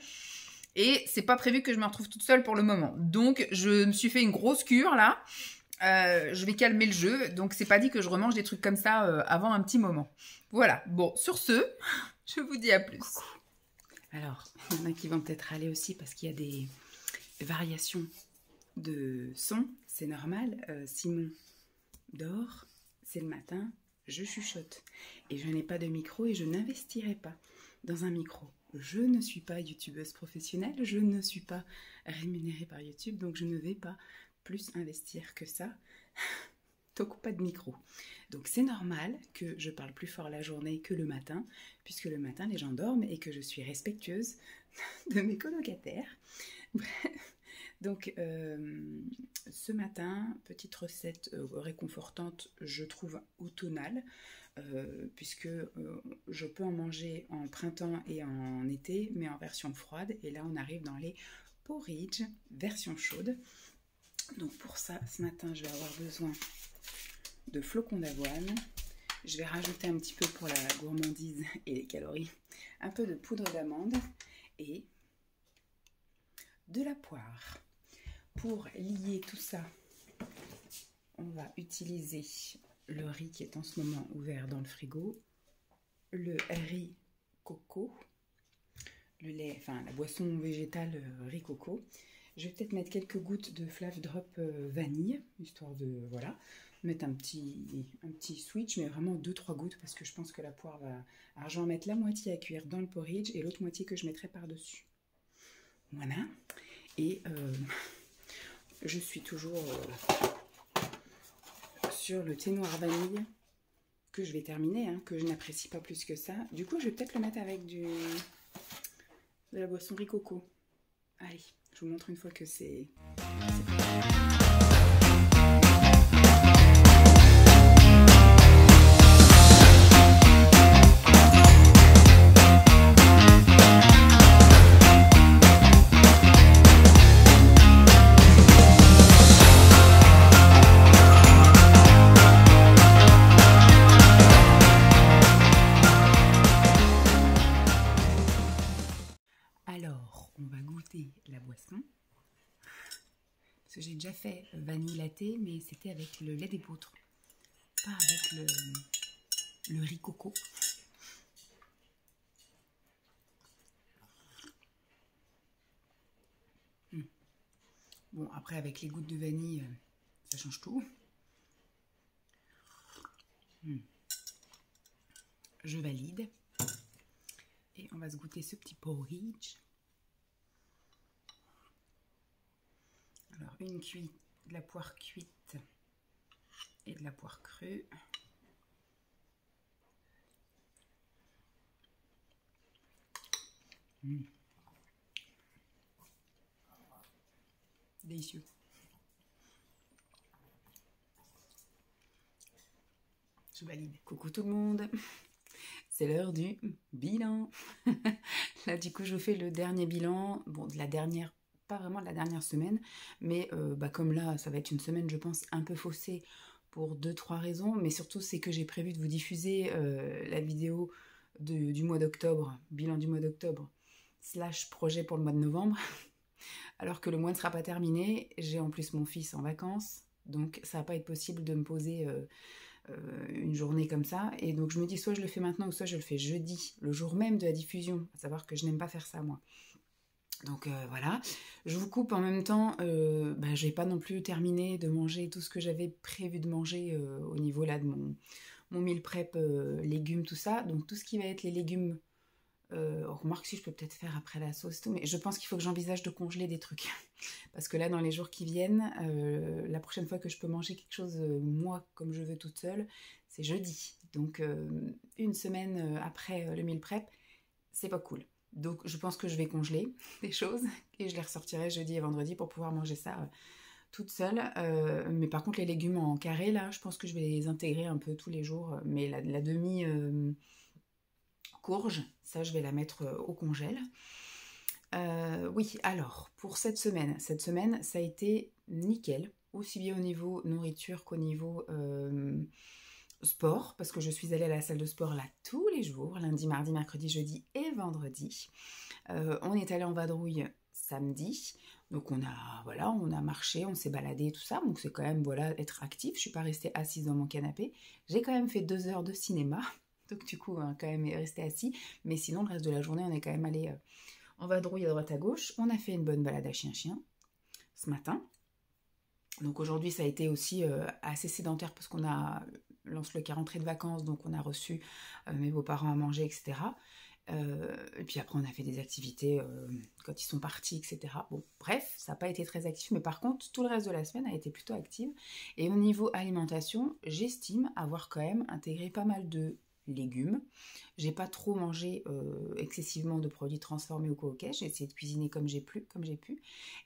Et c'est pas prévu que je me retrouve toute seule pour le moment. Donc, je me suis fait une grosse cure là. Je vais calmer le jeu. Donc, c'est pas dit que je remange des trucs comme ça avant un petit moment. Voilà. Bon, sur ce, je vous dis à plus. Coucou. Alors, il y en a qui vont peut-être aller aussi parce qu'il y a des variations de son. C'est normal. Simon dort. C'est le matin. Je chuchote. Et je n'ai pas de micro et je n'investirai pas dans un micro. Je ne suis pas youtubeuse professionnelle, je ne suis pas rémunérée par YouTube, donc je ne vais pas plus investir que ça donc pas de micro. Donc c'est normal que je parle plus fort la journée que le matin, puisque le matin les gens dorment et que je suis respectueuse de mes colocataires. Bref, donc ce matin, petite recette réconfortante, je trouve automnale, puisque je peux en manger en printemps et en été, mais en version froide. Et là on arrive dans les porridge version chaude. Donc pour ça, ce matin, je vais avoir besoin de flocons d'avoine. Je vais rajouter un petit peu pour la gourmandise et les calories, un peu de poudre d'amande et de la poire. Pour lier tout ça, on va utiliser le riz qui est en ce moment ouvert dans le frigo, le riz coco, le lait, enfin la boisson végétale riz coco. Je vais peut-être mettre quelques gouttes de Flav Drop vanille, histoire de, voilà, mettre un petit switch, mais vraiment 2-3 gouttes, parce que je pense que la poire va... Alors je vais en mettre la moitié à cuire dans le porridge, et l'autre moitié que je mettrai par-dessus. Voilà. Et je suis toujours sur le thé noir vanille, que je vais terminer, hein, que je n'apprécie pas plus que ça. Du coup, je vais peut-être le mettre avec de la boisson riz coco. Allez. Je vous montre une fois que c'est... Alors, on va goûter la boisson. Parce que j'ai déjà fait vanille latte, mais c'était avec le lait d'épeautre, pas avec le riz coco. Bon, après avec les gouttes de vanille, ça change tout. Je valide. Et on va se goûter ce petit porridge. Alors, une cuite de la poire cuite et de la poire crue. Délicieux. Je valide. Coucou tout le monde. C'est l'heure du bilan. Là, du coup, je fais le dernier bilan. Bon, de la dernière, pas vraiment de la dernière semaine, mais comme là, ça va être une semaine, je pense, un peu faussée pour 2-3 raisons. Mais surtout, c'est que j'ai prévu de vous diffuser la vidéo du mois d'octobre, bilan du mois d'octobre, / projet pour le mois de novembre. Alors que le mois ne sera pas terminé. J'ai en plus mon fils en vacances. Donc, ça va pas être possible de me poser... une journée comme ça, et donc je me dis soit je le fais maintenant ou soit je le fais jeudi, le jour même de la diffusion, à savoir que je n'aime pas faire ça moi. Donc voilà, je vous coupe en même temps, je vais pas non plus terminer de manger tout ce que j'avais prévu de manger au niveau là de mon meal prep, légumes, tout ça, donc tout ce qui va être les légumes, remarque si je peux peut-être faire après la sauce et tout, mais je pense qu'il faut que j'envisage de congeler des trucs, parce que là dans les jours qui viennent, la prochaine fois que je peux manger quelque chose moi comme je veux toute seule, c'est jeudi, donc une semaine après le meal prep, c'est pas cool. Donc je pense que je vais congeler des choses et je les ressortirai jeudi et vendredi pour pouvoir manger ça toute seule, mais par contre les légumes en carré là, je pense que je vais les intégrer un peu tous les jours, mais la demi courge, ça je vais la mettre au congèle. Oui, alors pour cette semaine, ça a été nickel, aussi bien au niveau nourriture qu'au niveau sport, parce que je suis allée à la salle de sport là tous les jours, lundi, mardi, mercredi, jeudi et vendredi. On est allé en vadrouille samedi, donc on a marché, on s'est baladé, tout ça, donc c'est quand même, voilà, être actif. Je suis pas restée assise dans mon canapé, j'ai quand même fait 2 heures de cinéma. Donc du coup, quand même resté assis. Mais sinon, le reste de la journée, on est quand même allé en vadrouille à droite à gauche. On a fait une bonne balade à chien-chien ce matin. Donc aujourd'hui, ça a été aussi assez sédentaire parce qu'on a Lancelot qui est rentré de vacances. Donc on a reçu mes beaux-parents à manger, etc. Et puis après, on a fait des activités quand ils sont partis, etc. Bon, bref, ça n'a pas été très actif, mais par contre, tout le reste de la semaine a été plutôt active. Et au niveau alimentation, j'estime avoir quand même intégré pas mal de légumes. J'ai pas trop mangé excessivement de produits transformés ou quoi, ok. J'ai essayé de cuisiner comme j'ai pu.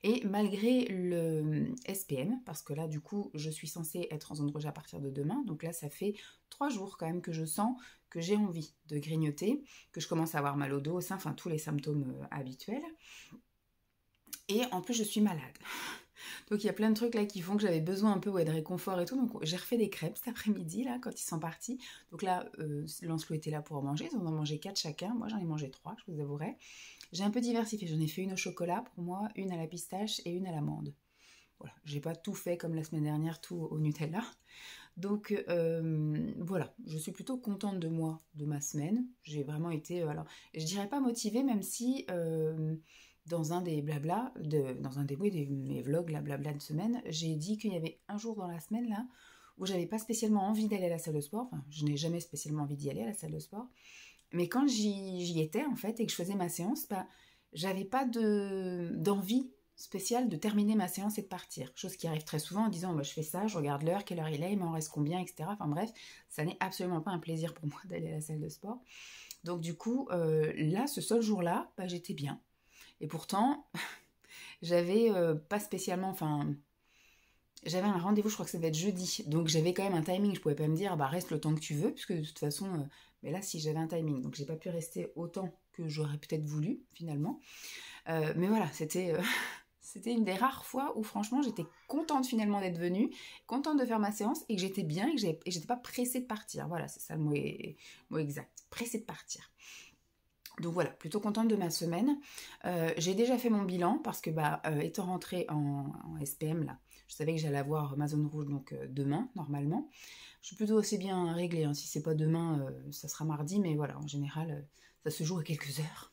Et malgré le SPM, parce que là, du coup, je suis censée être en zone rouge à partir de demain, donc là, ça fait 3 jours quand même que je sens que j'ai envie de grignoter, que je commence à avoir mal au dos, au sein, enfin tous les symptômes habituels. Et en plus, je suis malade. Donc il y a plein de trucs là qui font que j'avais besoin un peu de réconfort et tout. Donc j'ai refait des crêpes cet après-midi là quand ils sont partis. Donc là, Lancelot était là pour en manger. Ils en ont mangé 4 chacun. Moi j'en ai mangé 3, je vous avouerai. J'ai un peu diversifié. J'en ai fait une au chocolat pour moi, une à la pistache et une à l'amande. Voilà, j'ai pas tout fait comme la semaine dernière, tout au Nutella. Donc voilà, je suis plutôt contente de moi, de ma semaine. J'ai vraiment été, alors je dirais pas motivée, même si dans un des blabla, dans un des mes vlogs, la blabla de semaine, j'ai dit qu'il y avait un jour dans la semaine là où j'avais pas spécialement envie d'aller à la salle de sport. Enfin, je n'ai jamais spécialement envie d'y aller à la salle de sport. Mais quand j'y étais en fait et que je faisais ma séance, bah, j'avais pas d'envie spéciale de terminer ma séance et de partir. Chose qui arrive très souvent en disant bah, je fais ça, je regarde l'heure, quelle heure il est, il m'en reste combien, etc. Enfin bref, ça n'est absolument pas un plaisir pour moi d'aller à la salle de sport. Donc du coup, là, ce seul jour-là, bah, j'étais bien. Et pourtant, j'avais pas spécialement, enfin, j'avais un rendez-vous, je crois que ça devait être jeudi, donc j'avais quand même un timing, je pouvais pas me dire, bah reste le temps que tu veux, puisque de toute façon, mais là si j'avais un timing, donc j'ai pas pu rester autant que j'aurais peut-être voulu, finalement. Mais voilà, c'était c'était une des rares fois où franchement j'étais contente finalement d'être venue, contente de faire ma séance, et que j'étais bien, et que j'étais pas pressée de partir, voilà, c'est ça le mot exact, pressée de partir. Donc voilà, plutôt contente de ma semaine. J'ai déjà fait mon bilan parce que étant rentrée en SPM là, je savais que j'allais avoir ma zone rouge donc demain normalement. Je suis plutôt assez bien réglée, hein. Si c'est pas demain, ça sera mardi, mais voilà, en général, ça se joue à quelques heures.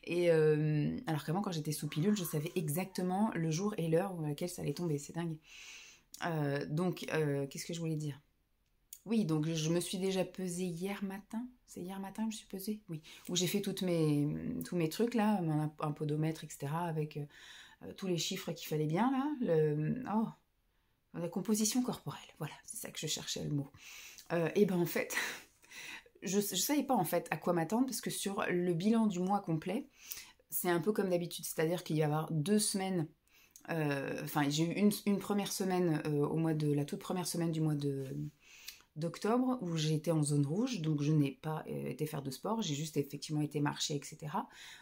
Et alors qu'avant, quand j'étais sous pilule, je savais exactement le jour et l'heure où laquelle ça allait tomber, c'est dingue. Qu'est-ce que je voulais dire? Oui, donc je me suis déjà pesée hier matin. C'est hier matin que je me suis pesée? Oui. Où j'ai fait tous mes trucs là, un podomètre, etc. avec tous les chiffres qu'il fallait bien là. La composition corporelle. Voilà, c'est ça que je cherchais le mot. Et ben en fait, je savais pas en fait à quoi m'attendre parce que sur le bilan du mois complet, c'est un peu comme d'habitude. C'est-à-dire qu'il va y avoir 2 semaines. Enfin, j'ai eu une première semaine au mois de la toute première semaine du mois d'octobre où j'ai été en zone rouge, donc je n'ai pas été faire de sport, j'ai juste effectivement été marcher, etc.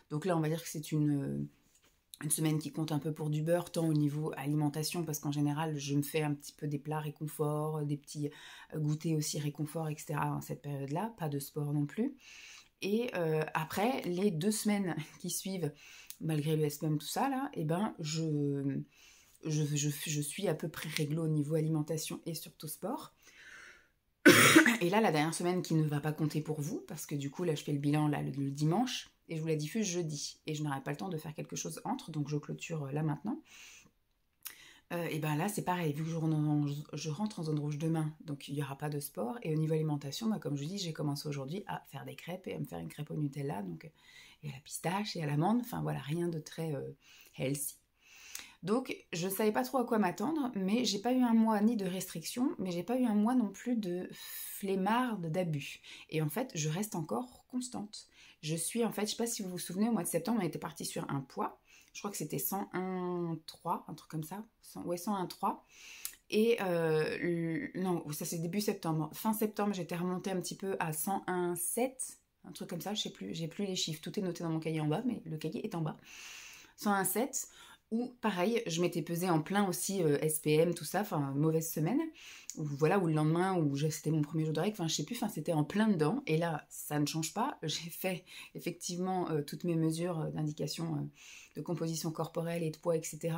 Donc là, on va dire que c'est une semaine qui compte un peu pour du beurre, tant au niveau alimentation, parce qu'en général, je me fais un petit peu des plats réconfort, des petits goûters aussi réconfort, etc. en cette période-là, pas de sport non plus. Et après, les 2 semaines qui suivent, malgré le SPM, tout ça, là, et ben, je suis à peu près réglo au niveau alimentation et surtout sport. Et là, la dernière semaine qui ne va pas compter pour vous, parce que du coup, là, je fais le bilan là, le dimanche, et je vous la diffuse jeudi. Et je n'aurai pas le temps de faire quelque chose entre, donc je clôture là maintenant. Et ben là, c'est pareil, vu que je rentre en zone rouge demain, donc il n'y aura pas de sport. Et au niveau alimentation, comme je vous dis, j'ai commencé aujourd'hui à faire des crêpes et à me faire une crêpe au Nutella, donc, et à la pistache et à l'amande, enfin voilà, rien de très healthy. Donc, je ne savais pas trop à quoi m'attendre, mais j'ai pas eu un mois ni de restriction, mais j'ai pas eu un mois non plus de flemmarde, d'abus. Et en fait, je reste encore constante. Je suis, en fait, je sais pas si vous vous souvenez, au mois de septembre, on était parti sur un poids. Je crois que c'était 101,3, un truc comme ça. 101,3. Et non, ça c'est début septembre. Fin septembre, j'étais remontée un petit peu à 101,7, un truc comme ça, je sais plus, j'ai plus les chiffres. Tout est noté dans mon cahier en bas, mais le cahier est en bas. 101,7. Ou pareil, je m'étais pesée en plein aussi SPM, tout ça, enfin mauvaise semaine, ou voilà, ou le lendemain, où c'était mon premier jour de règle, enfin je sais plus, enfin c'était en plein dedans, et là ça ne change pas, j'ai fait effectivement toutes mes mesures d'indication de composition corporelle et de poids, etc.,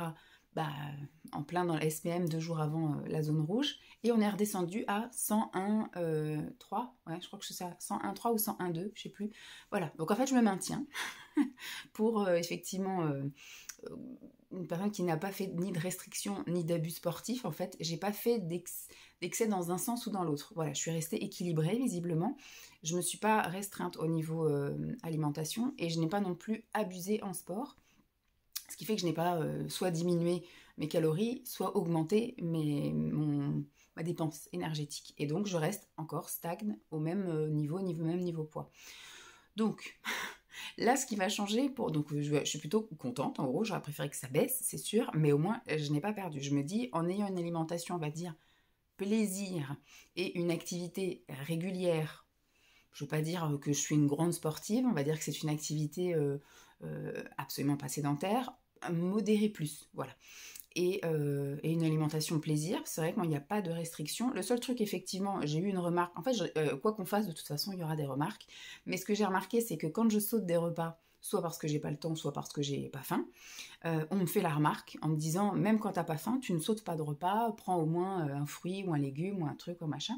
en plein dans le SPM 2 jours avant la zone rouge, et on est redescendu à 101,3, ouais je crois que c'est ça, 101,3 ou 101,2, je sais plus, voilà, donc en fait je me maintiens pour effectivement une personne qui n'a pas fait ni de restriction ni d'abus sportifs, en fait, j'ai pas fait d'excès dans un sens ou dans l'autre. Voilà, je suis restée équilibrée visiblement. Je me suis pas restreinte au niveau alimentation et je n'ai pas non plus abusé en sport. Ce qui fait que je n'ai pas soit diminué mes calories, soit augmenté ma dépense énergétique. Et donc, je reste encore stagne au même niveau poids. Donc, là, ce qui va changer, donc je suis plutôt contente, en gros, j'aurais préféré que ça baisse, c'est sûr, mais au moins, je n'ai pas perdu. Je me dis, en ayant une alimentation, on va dire, plaisir et une activité régulière, je ne veux pas dire que je suis une grande sportive, on va dire que c'est une activité absolument pas sédentaire, modérée plus, voilà. Et une alimentation plaisir, c'est vrai qu'il n'y a pas de restriction. Le seul truc, effectivement, j'ai eu une remarque, en fait, quoi qu'on fasse, de toute façon, il y aura des remarques, mais ce que j'ai remarqué, c'est que quand je saute des repas, soit parce que j'ai pas le temps, soit parce que j'ai pas faim, on me fait la remarque en me disant, même quand t'as pas faim, tu ne sautes pas de repas, prends au moins un fruit ou un légume ou un truc ou un machin.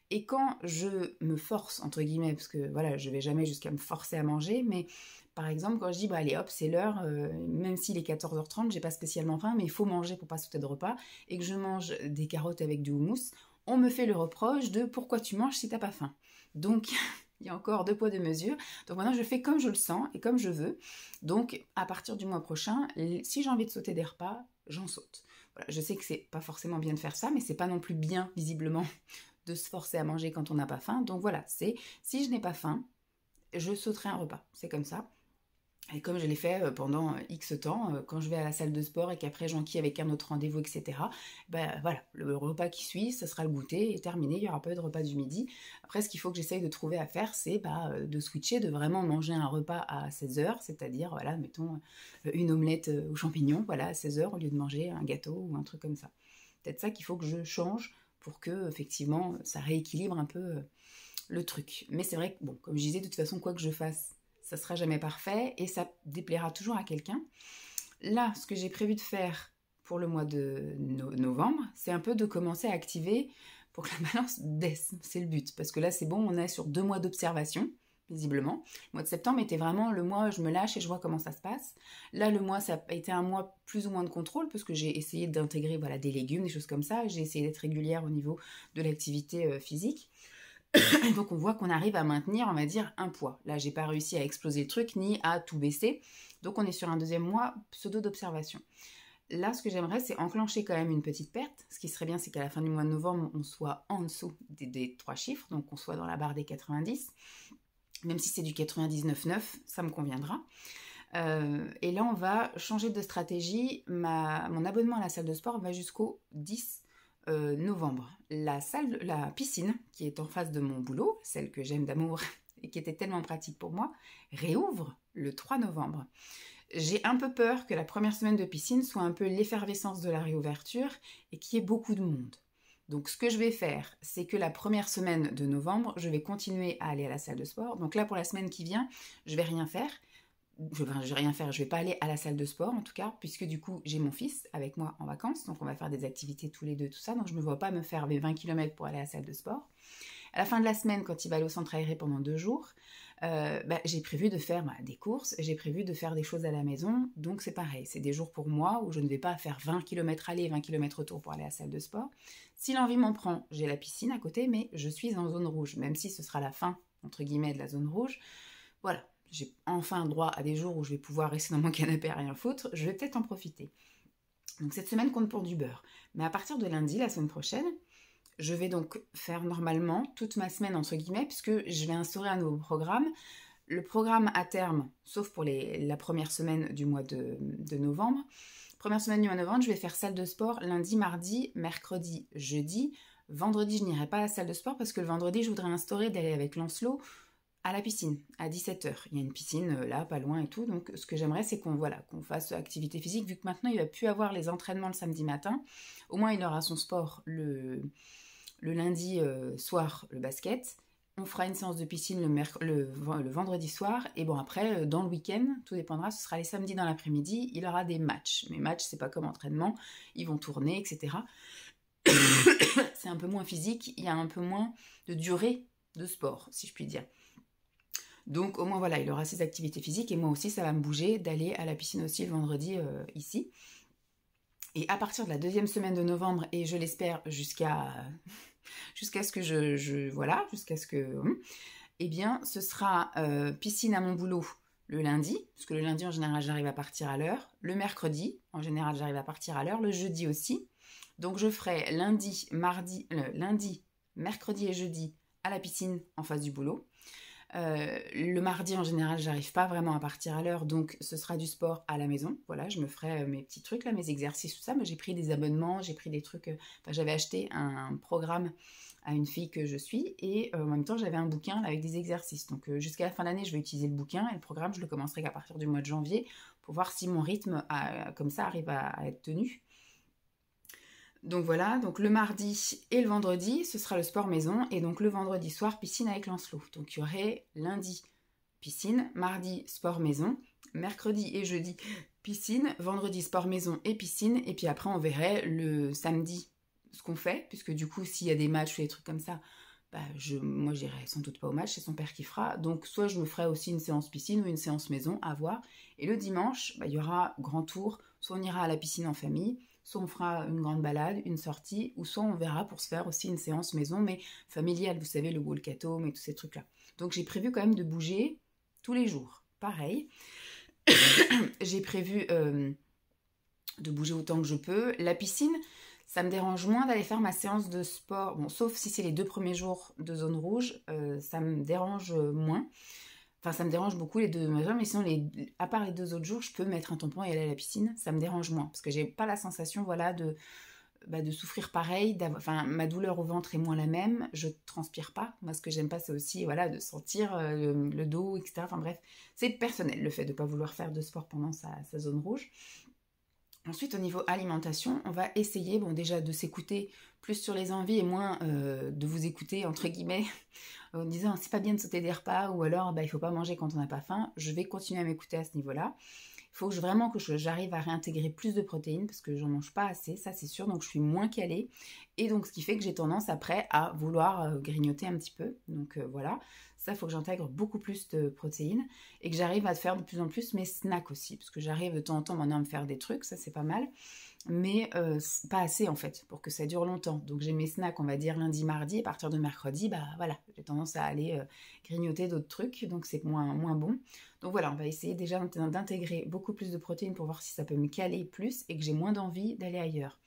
Et quand je me force, entre guillemets, parce que voilà, je vais jamais jusqu'à me forcer à manger, mais par exemple, quand je dis, bah allez hop, c'est l'heure, même s'il est 14h30, j'ai pas spécialement faim, mais il faut manger pour pas sauter de repas, et que je mange des carottes avec du houmous, on me fait le reproche de pourquoi tu manges si t'as pas faim. Donc, il y a encore 2 poids 2 mesures. Donc maintenant, je fais comme je le sens et comme je veux. Donc, à partir du mois prochain, si j'ai envie de sauter des repas, j'en saute. Voilà, je sais que c'est pas forcément bien de faire ça, mais c'est pas non plus bien, visiblement, de se forcer à manger quand on n'a pas faim. Donc voilà, c'est si je n'ai pas faim, je sauterai un repas. C'est comme ça. Et comme je l'ai fait pendant X temps, quand je vais à la salle de sport et qu'après j'enquille avec un autre rendez-vous, etc., ben voilà, le repas qui suit, ça sera le goûter et terminé, il n'y aura pas de repas du midi. Après, ce qu'il faut que j'essaye de trouver à faire, c'est de switcher, de vraiment manger un repas à 16h, c'est-à-dire, voilà, mettons, une omelette aux champignons, voilà, à 16h, au lieu de manger un gâteau ou un truc comme ça. Peut-être ça qu'il faut que je change pour que, effectivement, ça rééquilibre un peu le truc. Mais c'est vrai que, bon, comme je disais, de toute façon, quoi que je fasse, ça sera jamais parfait et ça déplaira toujours à quelqu'un. Là, ce que j'ai prévu de faire pour le mois de novembre, c'est un peu de commencer à activer pour que la balance baisse. C'est le but. Parce que là, c'est bon, on est sur 2 mois d'observation, visiblement. Le mois de septembre était vraiment le mois où je me lâche et je vois comment ça se passe. Là, le mois, ça a été un mois plus ou moins de contrôle parce que j'ai essayé d'intégrer voilà, des légumes, des choses comme ça. J'ai essayé d'être régulière au niveau de l'activité physique. Et donc on voit qu'on arrive à maintenir, on va dire, un poids. Là, j'ai pas réussi à exploser le truc ni à tout baisser. Donc on est sur un 2e mois pseudo d'observation. Là, ce que j'aimerais, c'est enclencher quand même une petite perte. Ce qui serait bien, c'est qu'à la fin du mois de novembre, on soit en dessous des 3 chiffres, donc on soit dans la barre des 90. Même si c'est du 99,9, ça me conviendra. Et là, on va changer de stratégie. Mon abonnement à la salle de sport va jusqu'au 10 novembre. La piscine, qui est en face de mon boulot, celle que j'aime d'amour et qui était tellement pratique pour moi, réouvre le 3 novembre. J'ai un peu peur que la première semaine de piscine soit un peu l'effervescence de la réouverture et qu'il y ait beaucoup de monde. Donc ce que je vais faire, c'est que la première semaine de novembre, je vais continuer à aller à la salle de sport. Donc là, pour la semaine qui vient, je vais rien faire. Je vais pas aller à la salle de sport en tout cas, puisque du coup j'ai mon fils avec moi en vacances, donc on va faire des activités tous les deux, tout ça, donc je ne me vois pas me faire mes 20 km pour aller à la salle de sport. À la fin de la semaine, quand il va aller au centre aéré pendant 2 jours, j'ai prévu de faire des courses, j'ai prévu de faire des choses à la maison, donc c'est pareil, c'est des jours pour moi où je ne vais pas faire 20 km aller et 20 km retour pour aller à la salle de sport. Si l'envie m'en prend, j'ai la piscine à côté, mais je suis en zone rouge, même si ce sera la fin, entre guillemets, de la zone rouge. Voilà. J'ai enfin droit à des jours où je vais pouvoir rester dans mon canapé à rien foutre, je vais peut-être en profiter. Donc cette semaine compte pour du beurre. Mais à partir de lundi, la semaine prochaine, je vais donc faire normalement toute ma semaine, entre guillemets, puisque je vais instaurer un nouveau programme. Le programme à terme, sauf pour la première semaine du mois de novembre, première semaine du mois de novembre, je vais faire salle de sport lundi, mardi, mercredi, jeudi. Vendredi, je n'irai pas à la salle de sport parce que le vendredi, je voudrais instaurer d'aller avec Lancelot à la piscine, à 17h. Il y a une piscine là, pas loin et tout. Donc, ce que j'aimerais, c'est qu'on fasse activité physique. Vu que maintenant, il ne va plus avoir les entraînements le samedi matin, au moins, il aura son sport le lundi soir, le basket. On fera une séance de piscine le vendredi soir. Et bon, après, dans le week-end, tout dépendra, ce sera les samedis dans l'après-midi, il aura des matchs. Mais matchs, c'est pas comme entraînement. Ils vont tourner, etc. C'est un peu moins physique. Il y a un peu moins de durée de sport, si je puis dire. Donc au moins voilà, il aura ses activités physiques et moi aussi ça va me bouger d'aller à la piscine aussi le vendredi ici. Et à partir de la 2e semaine de novembre, et je l'espère jusqu'à ce que voilà, jusqu'à ce que... eh bien, ce sera piscine à mon boulot le lundi, parce que le lundi, en général, j'arrive à partir à l'heure. Le mercredi, en général, j'arrive à partir à l'heure. Le jeudi aussi. Donc, je ferai lundi, mercredi et jeudi à la piscine en face du boulot. Le mardi, en général, j'arrive pas vraiment à partir à l'heure, donc ce sera du sport à la maison. Voilà, je me ferai mes petits trucs, là, mes exercices, tout ça. Moi, j'ai pris des abonnements, j'ai pris des trucs... j'avais acheté un programme à une fille que je suis, et en même temps, j'avais un bouquin là, avec des exercices. Donc, jusqu'à la fin de l'année, je vais utiliser le bouquin, et le programme, je le commencerai qu'à partir du mois de janvier, pour voir si mon rythme, comme ça, arrive à être tenu. Donc voilà, donc le mardi et le vendredi, ce sera le sport maison. Et donc le vendredi soir, piscine avec Lancelot. Donc il y aurait lundi, piscine, mardi, sport maison, mercredi et jeudi, piscine, vendredi, sport maison et piscine. Et puis après, on verrait le samedi ce qu'on fait, puisque du coup, s'il y a des matchs ou des trucs comme ça, bah, moi j'irai sans doute pas au match, c'est son père qui fera. Donc soit je me ferai aussi une séance piscine ou une séance maison, à voir. Et le dimanche, bah, il y aura grand tour, soit on ira à la piscine en famille, soit on fera une grande balade, une sortie, ou soit on verra pour se faire aussi une séance maison, mais familiale, vous savez, le Walkathon et tous ces trucs-là. Donc j'ai prévu quand même de bouger tous les jours. Pareil, j'ai prévu de bouger autant que je peux. La piscine, ça me dérange moins d'aller faire ma séance de sport, bon, sauf si c'est les 2 premiers jours de zone rouge, ça me dérange moins. Enfin, ça me dérange beaucoup les 2 majeurs, mais sinon, à part les 2 autres jours, je peux mettre un tampon et aller à la piscine. Ça me dérange moins, parce que j'ai pas la sensation, voilà, de souffrir pareil. Enfin, ma douleur au ventre est moins la même. Je transpire pas. Moi, ce que j'aime pas, c'est aussi, voilà, de sentir le dos, etc. Enfin bref, c'est personnel, le fait de pas vouloir faire de sport pendant sa zone rouge. Ensuite, au niveau alimentation, on va essayer, bon, déjà de s'écouter plus sur les envies et moins de vous écouter, entre guillemets, en disant c'est pas bien de sauter des repas ou alors il faut pas manger quand on n'a pas faim. Je vais continuer à m'écouter à ce niveau-là. Il faut vraiment que j'arrive à réintégrer plus de protéines parce que j'en mange pas assez, ça c'est sûr, donc je suis moins calée. Et donc ce qui fait que j'ai tendance après à vouloir grignoter un petit peu. Donc voilà, ça il faut que j'intègre beaucoup plus de protéines et que j'arrive à faire de plus en plus mes snacks aussi. Parce que j'arrive de temps en temps maintenant à me faire des trucs, ça c'est pas mal. Mais pas assez en fait pour que ça dure longtemps. Donc j'ai mes snacks, on va dire lundi, mardi, et à partir de mercredi, bah voilà, j'ai tendance à aller grignoter d'autres trucs, donc c'est moins bon. Donc voilà, on va essayer déjà d'intégrer beaucoup plus de protéines pour voir si ça peut me caler plus et que j'ai moins d'envie d'aller ailleurs.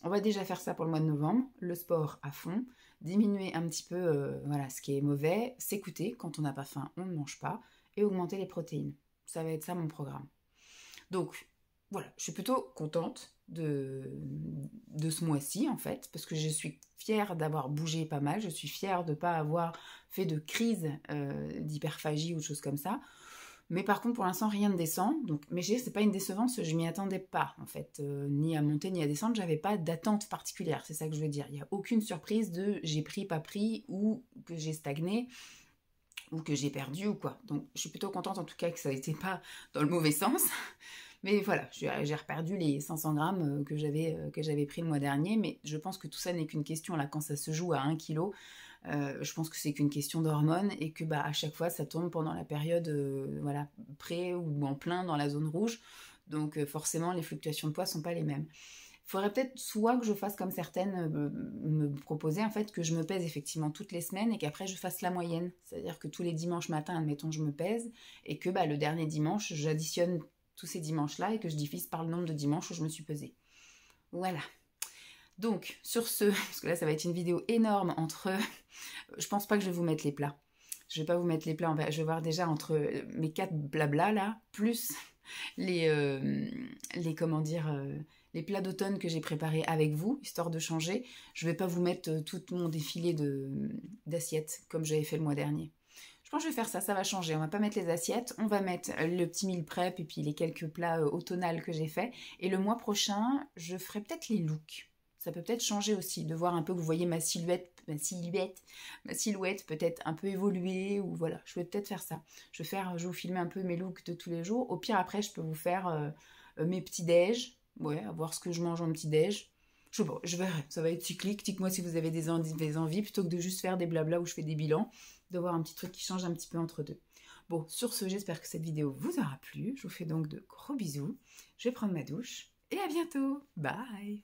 On va déjà faire ça pour le mois de novembre, le sport à fond, diminuer un petit peu voilà, ce qui est mauvais, s'écouter, quand on n'a pas faim, on ne mange pas, et augmenter les protéines. Ça va être ça mon programme. Donc voilà, je suis plutôt contente de ce mois-ci en fait, parce que je suis fière d'avoir bougé pas mal, je suis fière de ne pas avoir fait de crise d'hyperphagie ou de choses comme ça. Mais par contre, pour l'instant, rien ne descend. Donc, mais c'est pas une décevance, je m'y attendais pas, en fait. Ni à monter, ni à descendre, j'avais pas d'attente particulière, c'est ça que je veux dire. Il n'y a aucune surprise de j'ai pris, pas pris, ou que j'ai stagné, ou que j'ai perdu, ou quoi. Donc, je suis plutôt contente, en tout cas, que ça n'était pas dans le mauvais sens. Mais voilà, j'ai reperdu les 500 grammes que j'avais pris le mois dernier, mais je pense que tout ça n'est qu'une question, là, quand ça se joue à 1 kg, je pense que c'est qu'une question d'hormones et que à chaque fois ça tombe pendant la période voilà, pré ou en plein dans la zone rouge, donc forcément les fluctuations de poids sont pas les mêmes. Il faudrait peut-être soit que je fasse comme certaines me proposaient, en fait, que je me pèse effectivement toutes les semaines et qu'après je fasse la moyenne, c'est-à-dire que tous les dimanches matin, admettons, je me pèse et que le dernier dimanche j'additionne tous ces dimanches-là et que je divise par le nombre de dimanches où je me suis pesée. Voilà. Donc, sur ce, parce que là, ça va être une vidéo énorme entre... Je pense pas que je vais vous mettre les plats. Je vais pas vous mettre les plats. Je vais voir déjà entre mes 4 blabla, là, plus les comment dire... les plats d'automne que j'ai préparés avec vous, histoire de changer. Je vais pas vous mettre tout mon défilé d'assiettes, comme j'avais fait le mois dernier. Je pense que je vais faire ça, ça va changer. On va pas mettre les assiettes, on va mettre le petit meal prep et puis les quelques plats automnales que j'ai fait. Et le mois prochain, je ferai peut-être les looks. Ça peut peut-être changer aussi, de voir un peu que vous voyez ma silhouette peut-être un peu évoluer, ou voilà, je vais peut-être faire ça. Je vais vous filmer un peu mes looks de tous les jours. Au pire, après, je peux vous faire mes petits déj, ouais, à voir ce que je mange en petit déj. Je sais pas, je verrai. Ça va être cyclique. Dites-moi si vous avez des envies, plutôt que de juste faire des blabla où je fais des bilans, de voir un petit truc qui change un petit peu entre deux. Bon, sur ce, j'espère que cette vidéo vous aura plu. Je vous fais donc de gros bisous. Je vais prendre ma douche et à bientôt. Bye!